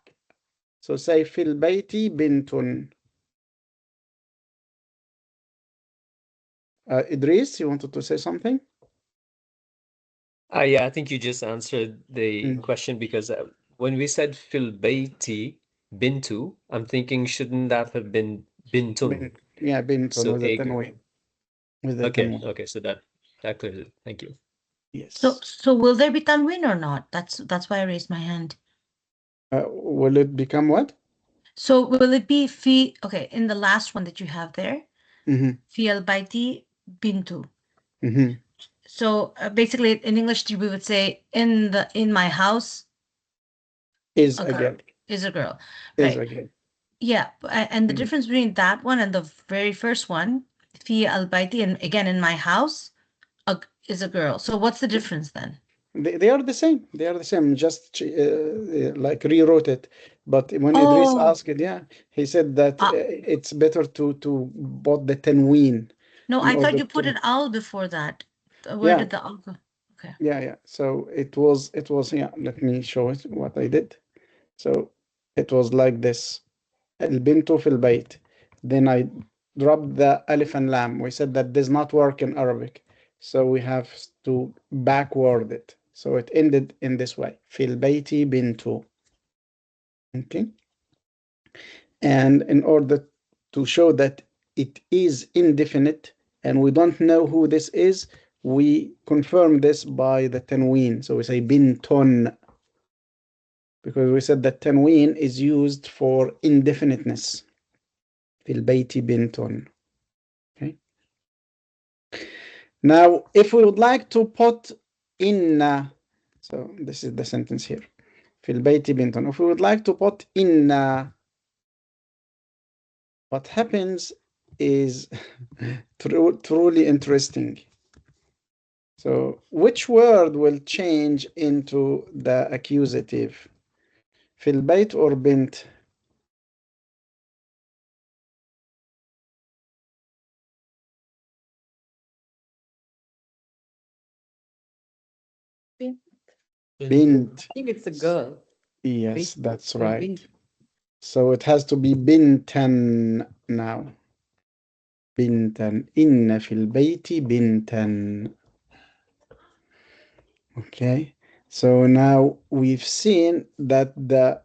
[SPEAKER 1] So say في البيت بنت. Idris, you wanted to say something?
[SPEAKER 8] Yeah, I think you just answered the question because when we said fil bayti bintu, I'm thinking shouldn't that have been bintun?
[SPEAKER 1] Yeah, bintun
[SPEAKER 8] So
[SPEAKER 1] with a tanween. With a
[SPEAKER 8] okay,
[SPEAKER 1] tanween.
[SPEAKER 8] okay, so that clears it. Thank you.
[SPEAKER 1] Yes.
[SPEAKER 10] So will there be tanween or not? That's why I raised my hand.
[SPEAKER 1] Will it become what?
[SPEAKER 10] So will it be fi? Okay, in the last one that you have there, fi al baiti bintu. So basically, in English, we would say in my house
[SPEAKER 1] Is a girl.
[SPEAKER 10] Is a girl.
[SPEAKER 1] Is
[SPEAKER 10] Right.
[SPEAKER 1] a girl.
[SPEAKER 10] Yeah, and the difference between that one and the very first one, fi al baiti, and again in my house, is a girl. So what's the difference then?
[SPEAKER 1] They are the same. They are the same. Just like rewrote it. But when Idris asked it, yeah, he said that it's better to put the tanween.
[SPEAKER 10] No, I thought you put an al before that. Where did the al go? Okay.
[SPEAKER 1] Yeah. So it was yeah. Let me show it what I did. So it was like this. البنت في البيت. Then I dropped the alif and lam. We said that does not work in Arabic. So we have to backward it. So it ended in this way. في البيت بنت. Okay. And in order to show that it is indefinite and we don't know who this is, we confirm this by the tanween. So we say bintun, because we said that tanween is used for indefiniteness. في البيت بنت. Okay. Now, if we would like to put inna, so this is the sentence here. في البيت بنت. If we would like to put inna, what happens is truly interesting. So which word will change into the accusative? في البيت or بنت? Bint.
[SPEAKER 6] I think it's a girl.
[SPEAKER 1] Yes, that's
[SPEAKER 6] So
[SPEAKER 1] right.
[SPEAKER 6] bint.
[SPEAKER 1] So it has to be bintan now. Bintan. إن في البيت bintan. Okay. So now we've seen that the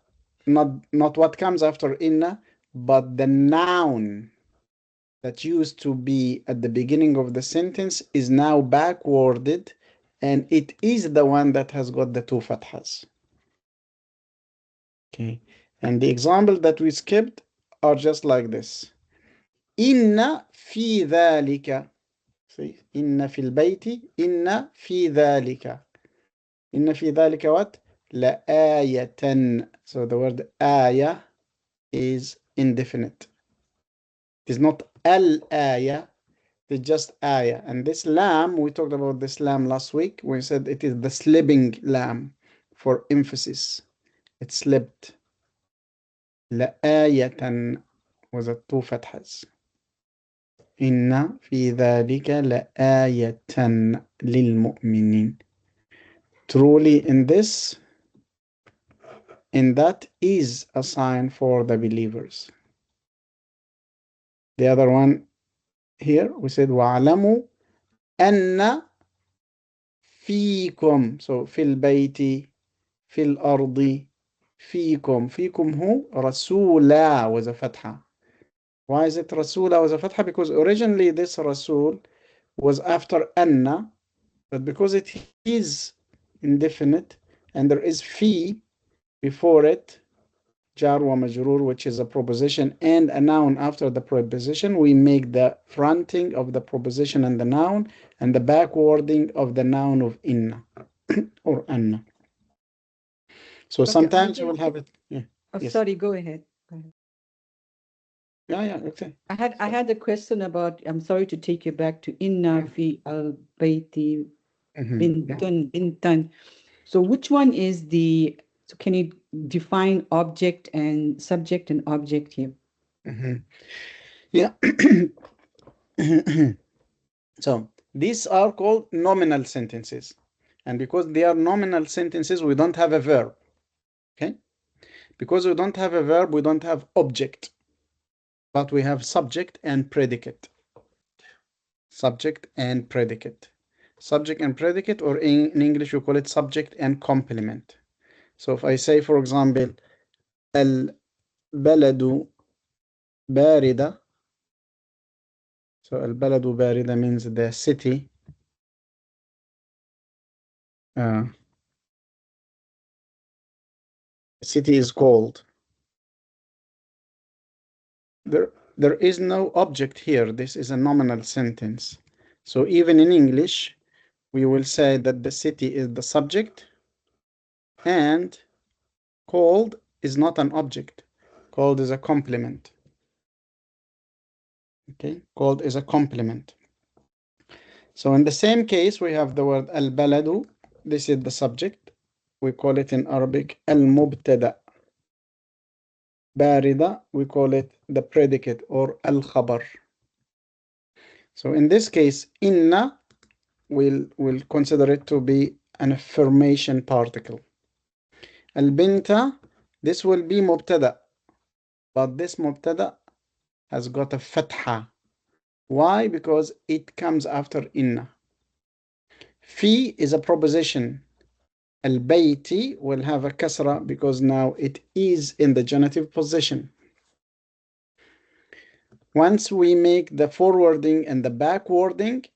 [SPEAKER 1] not what comes after inna, but the noun that used to be at the beginning of the sentence is now backwarded, and it is the one that has got the two fathas. Okay. And the example that we skipped are just like this. Inna fi dhalika. See, inna fil bayti, inna fi dhalika. Inna fi dhalika what? La ayatan. So the word ayah is indefinite. It is not al-ayah, it's just ayah. And this lam, we talked about this lam last week. We said it is the slipping lam for emphasis. It slipped. La ayatan was a two fathas. Inna fi dhalika la ayatan lil mu'minin. Truly in this, and that is a sign for the believers. The other one here, we said وَعْلَمُوا أَنَّ فِيكُمْ. So في البيت, في الأرض, فيكم. فيكم who? رسولا was a fatha. Why is it رسولا was a fatha? Because originally this Rasul was after أنّ, but because it is indefinite and there is fi before it, jar wa majrur, which is a proposition and a noun after the preposition, we make the fronting of the proposition and the noun and the backwarding of the noun of inna or anna. So
[SPEAKER 6] Okay,
[SPEAKER 1] sometimes you will have it. Yeah.
[SPEAKER 6] Oh,
[SPEAKER 1] Yes.
[SPEAKER 6] sorry, go ahead. Go ahead.
[SPEAKER 1] Yeah, okay.
[SPEAKER 6] I had a question about, I'm sorry to take you back to inna fi al bayti bintan. So which one is so can you define object and subject and object here?
[SPEAKER 1] Yeah. So these are called nominal sentences. And because they are nominal sentences, we don't have a verb. Okay? Because we don't have a verb, we don't have object. But we have subject and predicate. Subject and predicate. Subject and predicate, or in English we call it subject and complement. So if I say, for example, البلد باردة. So البلد باردة means the city. City is cold. There is no object here. This is a nominal sentence. So even in English, we will say that the city is the subject and cold is not an object. Cold is a complement. Okay, cold is a complement. So in the same case, we have the word al-baladu. This is the subject. We call it in Arabic al-mubtada. Barida, we call it the predicate or al-khabar. So in this case, inna, we'll consider it to be an affirmation particle. Al-binta, this will be mubtada, but this mubtada has got a fatha. Why? Because it comes after inna. Fi is a proposition. Al-bayti will have a kasra because now it is in the genitive position. Once we make the forwarding and the backwarding,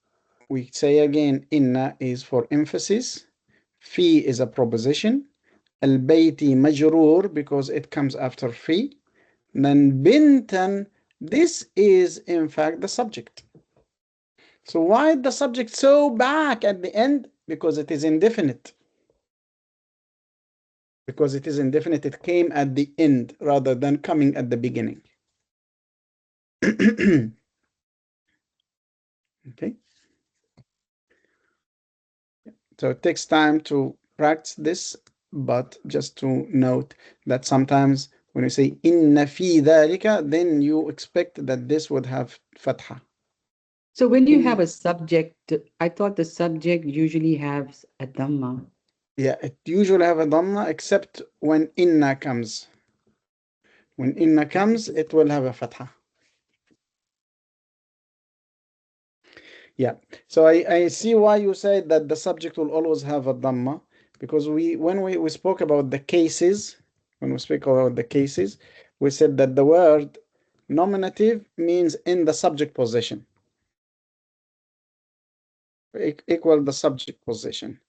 [SPEAKER 1] we say again, inna is for emphasis. Fi is a proposition. Al-bayti majroor because it comes after fi. Then bintan, this is in fact the subject. So why the subject so back at the end? Because it is indefinite. Because it is indefinite, it came at the end rather than coming at the beginning. Okay. So it takes time to practice this, but just to note that sometimes when you say inna fi dhalika, then you expect that this would have fatha.
[SPEAKER 6] So when you have a subject, I thought the subject usually has a dhamma.
[SPEAKER 1] Yeah, it usually have a dhamma except when inna comes. When inna comes, it will have a fatha. Yeah, so I see why you said that the subject will always have a dhamma, because when we spoke about the cases, when we speak about the cases, we said that the word nominative means in the subject position, equal the subject position.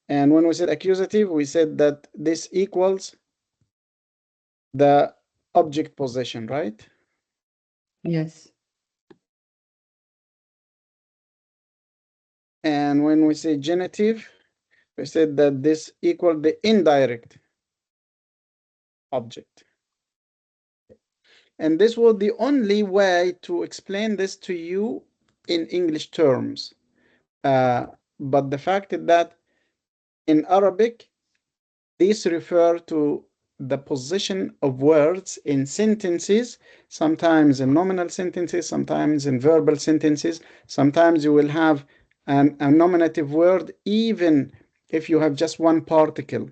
[SPEAKER 1] And when we said accusative, we said that this equals the object position, right?
[SPEAKER 6] Yes.
[SPEAKER 1] And when we say genitive, we said that this equals the indirect object. And this was the only way to explain this to you in English terms. But the fact is that in Arabic, these refer to the position of words in sentences, sometimes in nominal sentences, sometimes in verbal sentences. Sometimes you will have a nominative word even if you have just one particle.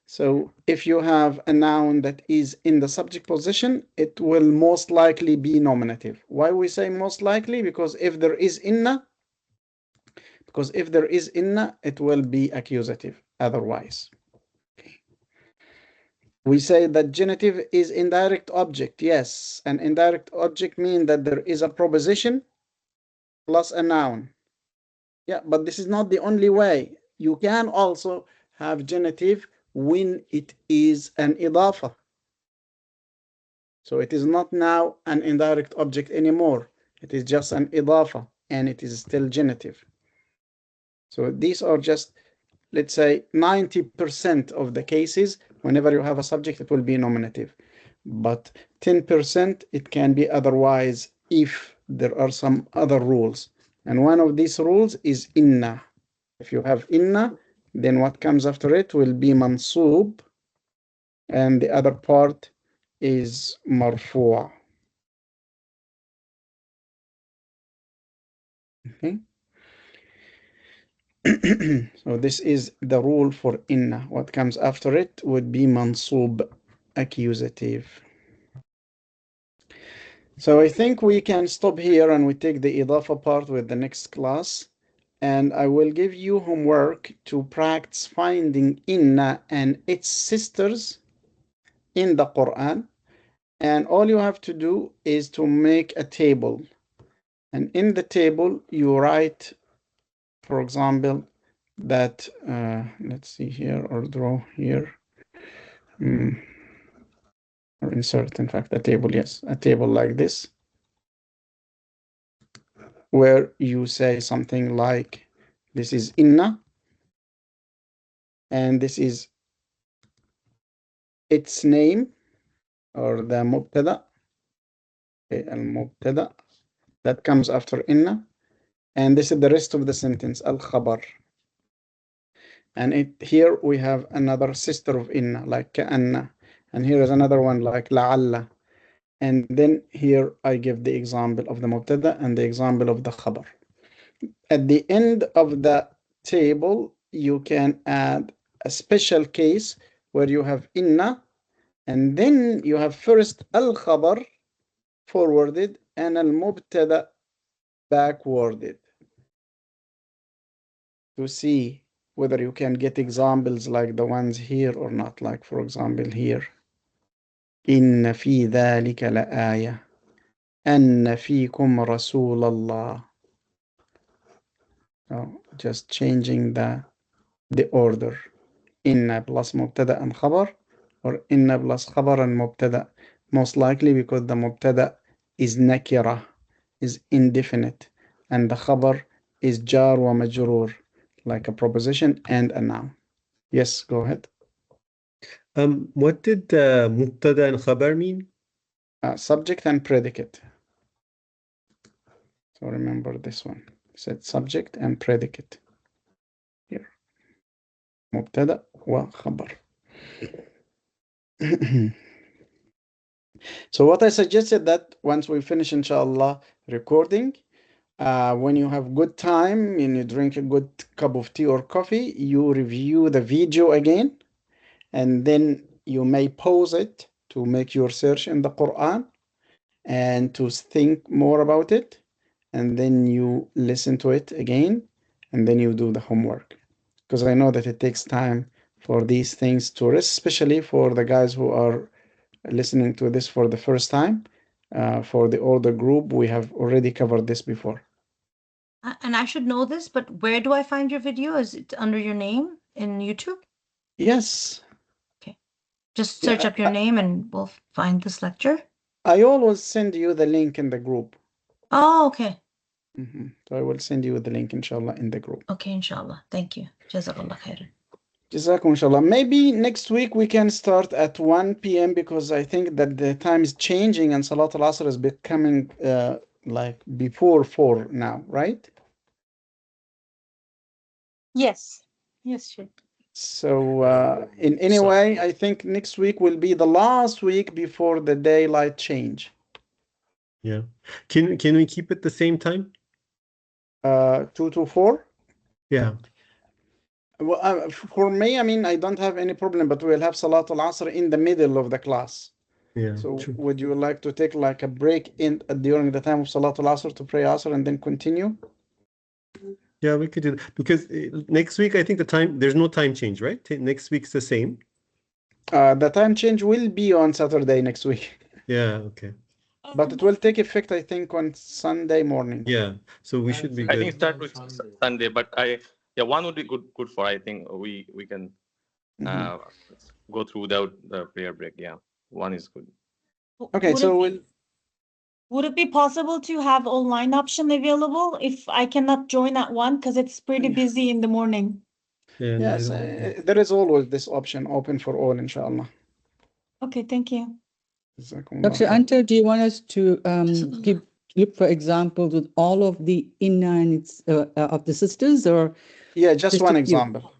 [SPEAKER 1] So if you have a noun that is in the subject position, it will most likely be nominative. Why we say most likely? Because if there is inna, it will be accusative otherwise. We say that genitive is indirect object. Yes, an indirect object means that there is a proposition plus a noun. Yeah, but this is not the only way. You can also have genitive when it is an idafa. So it is not now an indirect object anymore. It is just an idafa, and it is still genitive. So these are just, let's say, 90% of the cases. Whenever you have a subject, it will be nominative. But 10% it can be otherwise if there are some other rules. And one of these rules is inna. If you have inna, then what comes after it will be mansoob, and the other part is marfu'. Okay. So this is the rule for inna. What comes after it would be mansoob, accusative. So I think we can stop here and we take the idafa part with the next class. And I will give you homework to practice finding inna and its sisters in the Quran. And all you have to do is to make a table. And in the table, you write, for example, that, let's see here, or draw here, or insert, in fact, a table, yes, a table like this, where you say something like, this is inna, and this is its name, or the mubtada, al-mubtada, that comes after inna, and this is the rest of the sentence, al-khabar. And here we have another sister of inna, like ka'anna, and here is another one like la'alla. And then here I give the example of the mubtada and the example of the khabar. At the end of the table, you can add a special case where you have inna, and then you have first al-khabar forwarded and al-mubtada backwarded, to see whether you can get examples like the ones here or not. Like, for example, here, إن في ذلك لآية أن فيكم رسول الله. So just changing the order. إن plus مبتدأ and خبر, or إن plus خبر and مبتدأ. Most likely because the مبتدأ is nakira, is indefinite, and the خبر is jar wa majrur, like a proposition and a noun. Yes, go ahead.
[SPEAKER 2] What did mubtada and khabar mean?
[SPEAKER 1] Subject and predicate. So remember this one. It said subject and predicate here. مبتدأ وخبر. So what I suggested that once we finish inshallah recording, when you have good time and you drink a good cup of tea or coffee, you review the video again, and then you may pause it to make your search in the Quran and to think more about it, and then you listen to it again, and then you do the homework. Because I know that it takes time for these things to rest, especially for the guys who are listening to this for the first time. For the older group, we have already covered this before.
[SPEAKER 10] And I should know this, but where do I find your video? Is it under your name in YouTube?
[SPEAKER 1] Yes.
[SPEAKER 10] Okay. Just search up your name and we'll find this lecture.
[SPEAKER 1] I always send you the link in the group.
[SPEAKER 10] Oh, okay.
[SPEAKER 1] So I will send you the link, inshallah, in the group.
[SPEAKER 10] Okay, inshallah. Thank you. Jazakallah khairan.
[SPEAKER 1] Jazakum inshallah. Maybe next week we can start at 1 p.m. because I think that the time is changing and Salat al-Asr is becoming like before 4 now, right?
[SPEAKER 7] Yes. Yes, sure.
[SPEAKER 1] So in any way, I think next week will be the last week before the daylight change.
[SPEAKER 2] Yeah. Can we keep it the same time?
[SPEAKER 1] 2 to 4?
[SPEAKER 2] Yeah.
[SPEAKER 1] Well, for me, I mean, I don't have any problem, but we'll have Salat al-Asr in the middle of the class.
[SPEAKER 2] Yeah.
[SPEAKER 1] So
[SPEAKER 2] True.
[SPEAKER 1] would you like to take like a break in during the time of Salat al-Asr to pray Asr and then continue?
[SPEAKER 2] Yeah, we could do that because next week I think there's no time change, right? Next week's the same.
[SPEAKER 1] The time change will be on Saturday next week.
[SPEAKER 2] Yeah, okay.
[SPEAKER 1] But it will take effect, I think, on Sunday morning.
[SPEAKER 2] Yeah, so we should be
[SPEAKER 3] I
[SPEAKER 2] good.
[SPEAKER 3] think start with Sunday, but one would be good for. I think we can go through without the prayer break. Yeah, one is good.
[SPEAKER 1] Okay, so
[SPEAKER 12] would it be possible to have online option available if I cannot join at 1 because it's pretty busy in the morning?
[SPEAKER 2] Yeah,
[SPEAKER 1] yes, there is always this option open for all, inshallah.
[SPEAKER 12] Okay, thank you.
[SPEAKER 6] Dr. Anta, do you want us to look for examples with all of the inans of the sisters, or
[SPEAKER 1] just one example?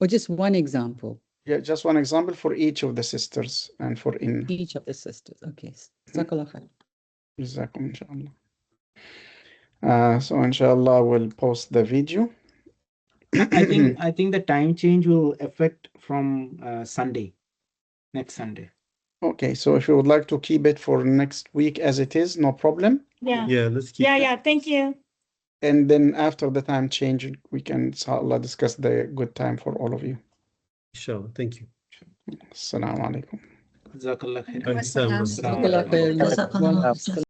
[SPEAKER 6] Or just one example?
[SPEAKER 1] Yeah, just one example for each of the sisters and for in
[SPEAKER 6] each of the sisters. Okay. Jazakallah khair.
[SPEAKER 1] Jazakum inshallah. So inshallah we'll post the video.
[SPEAKER 4] I think the time change will affect from Sunday, next Sunday.
[SPEAKER 1] Okay, so if you would like to keep it for next week as it is, no problem.
[SPEAKER 12] Yeah.
[SPEAKER 2] Yeah, let's keep
[SPEAKER 12] Yeah, thank you.
[SPEAKER 1] And then after the time change, we can inshallah discuss the good time for all of you.
[SPEAKER 2] Inshallah, thank you.
[SPEAKER 1] Assalamu alaikum.
[SPEAKER 4] Jazakallah khair.
[SPEAKER 2] Jazakallah
[SPEAKER 6] Jazakallah khair.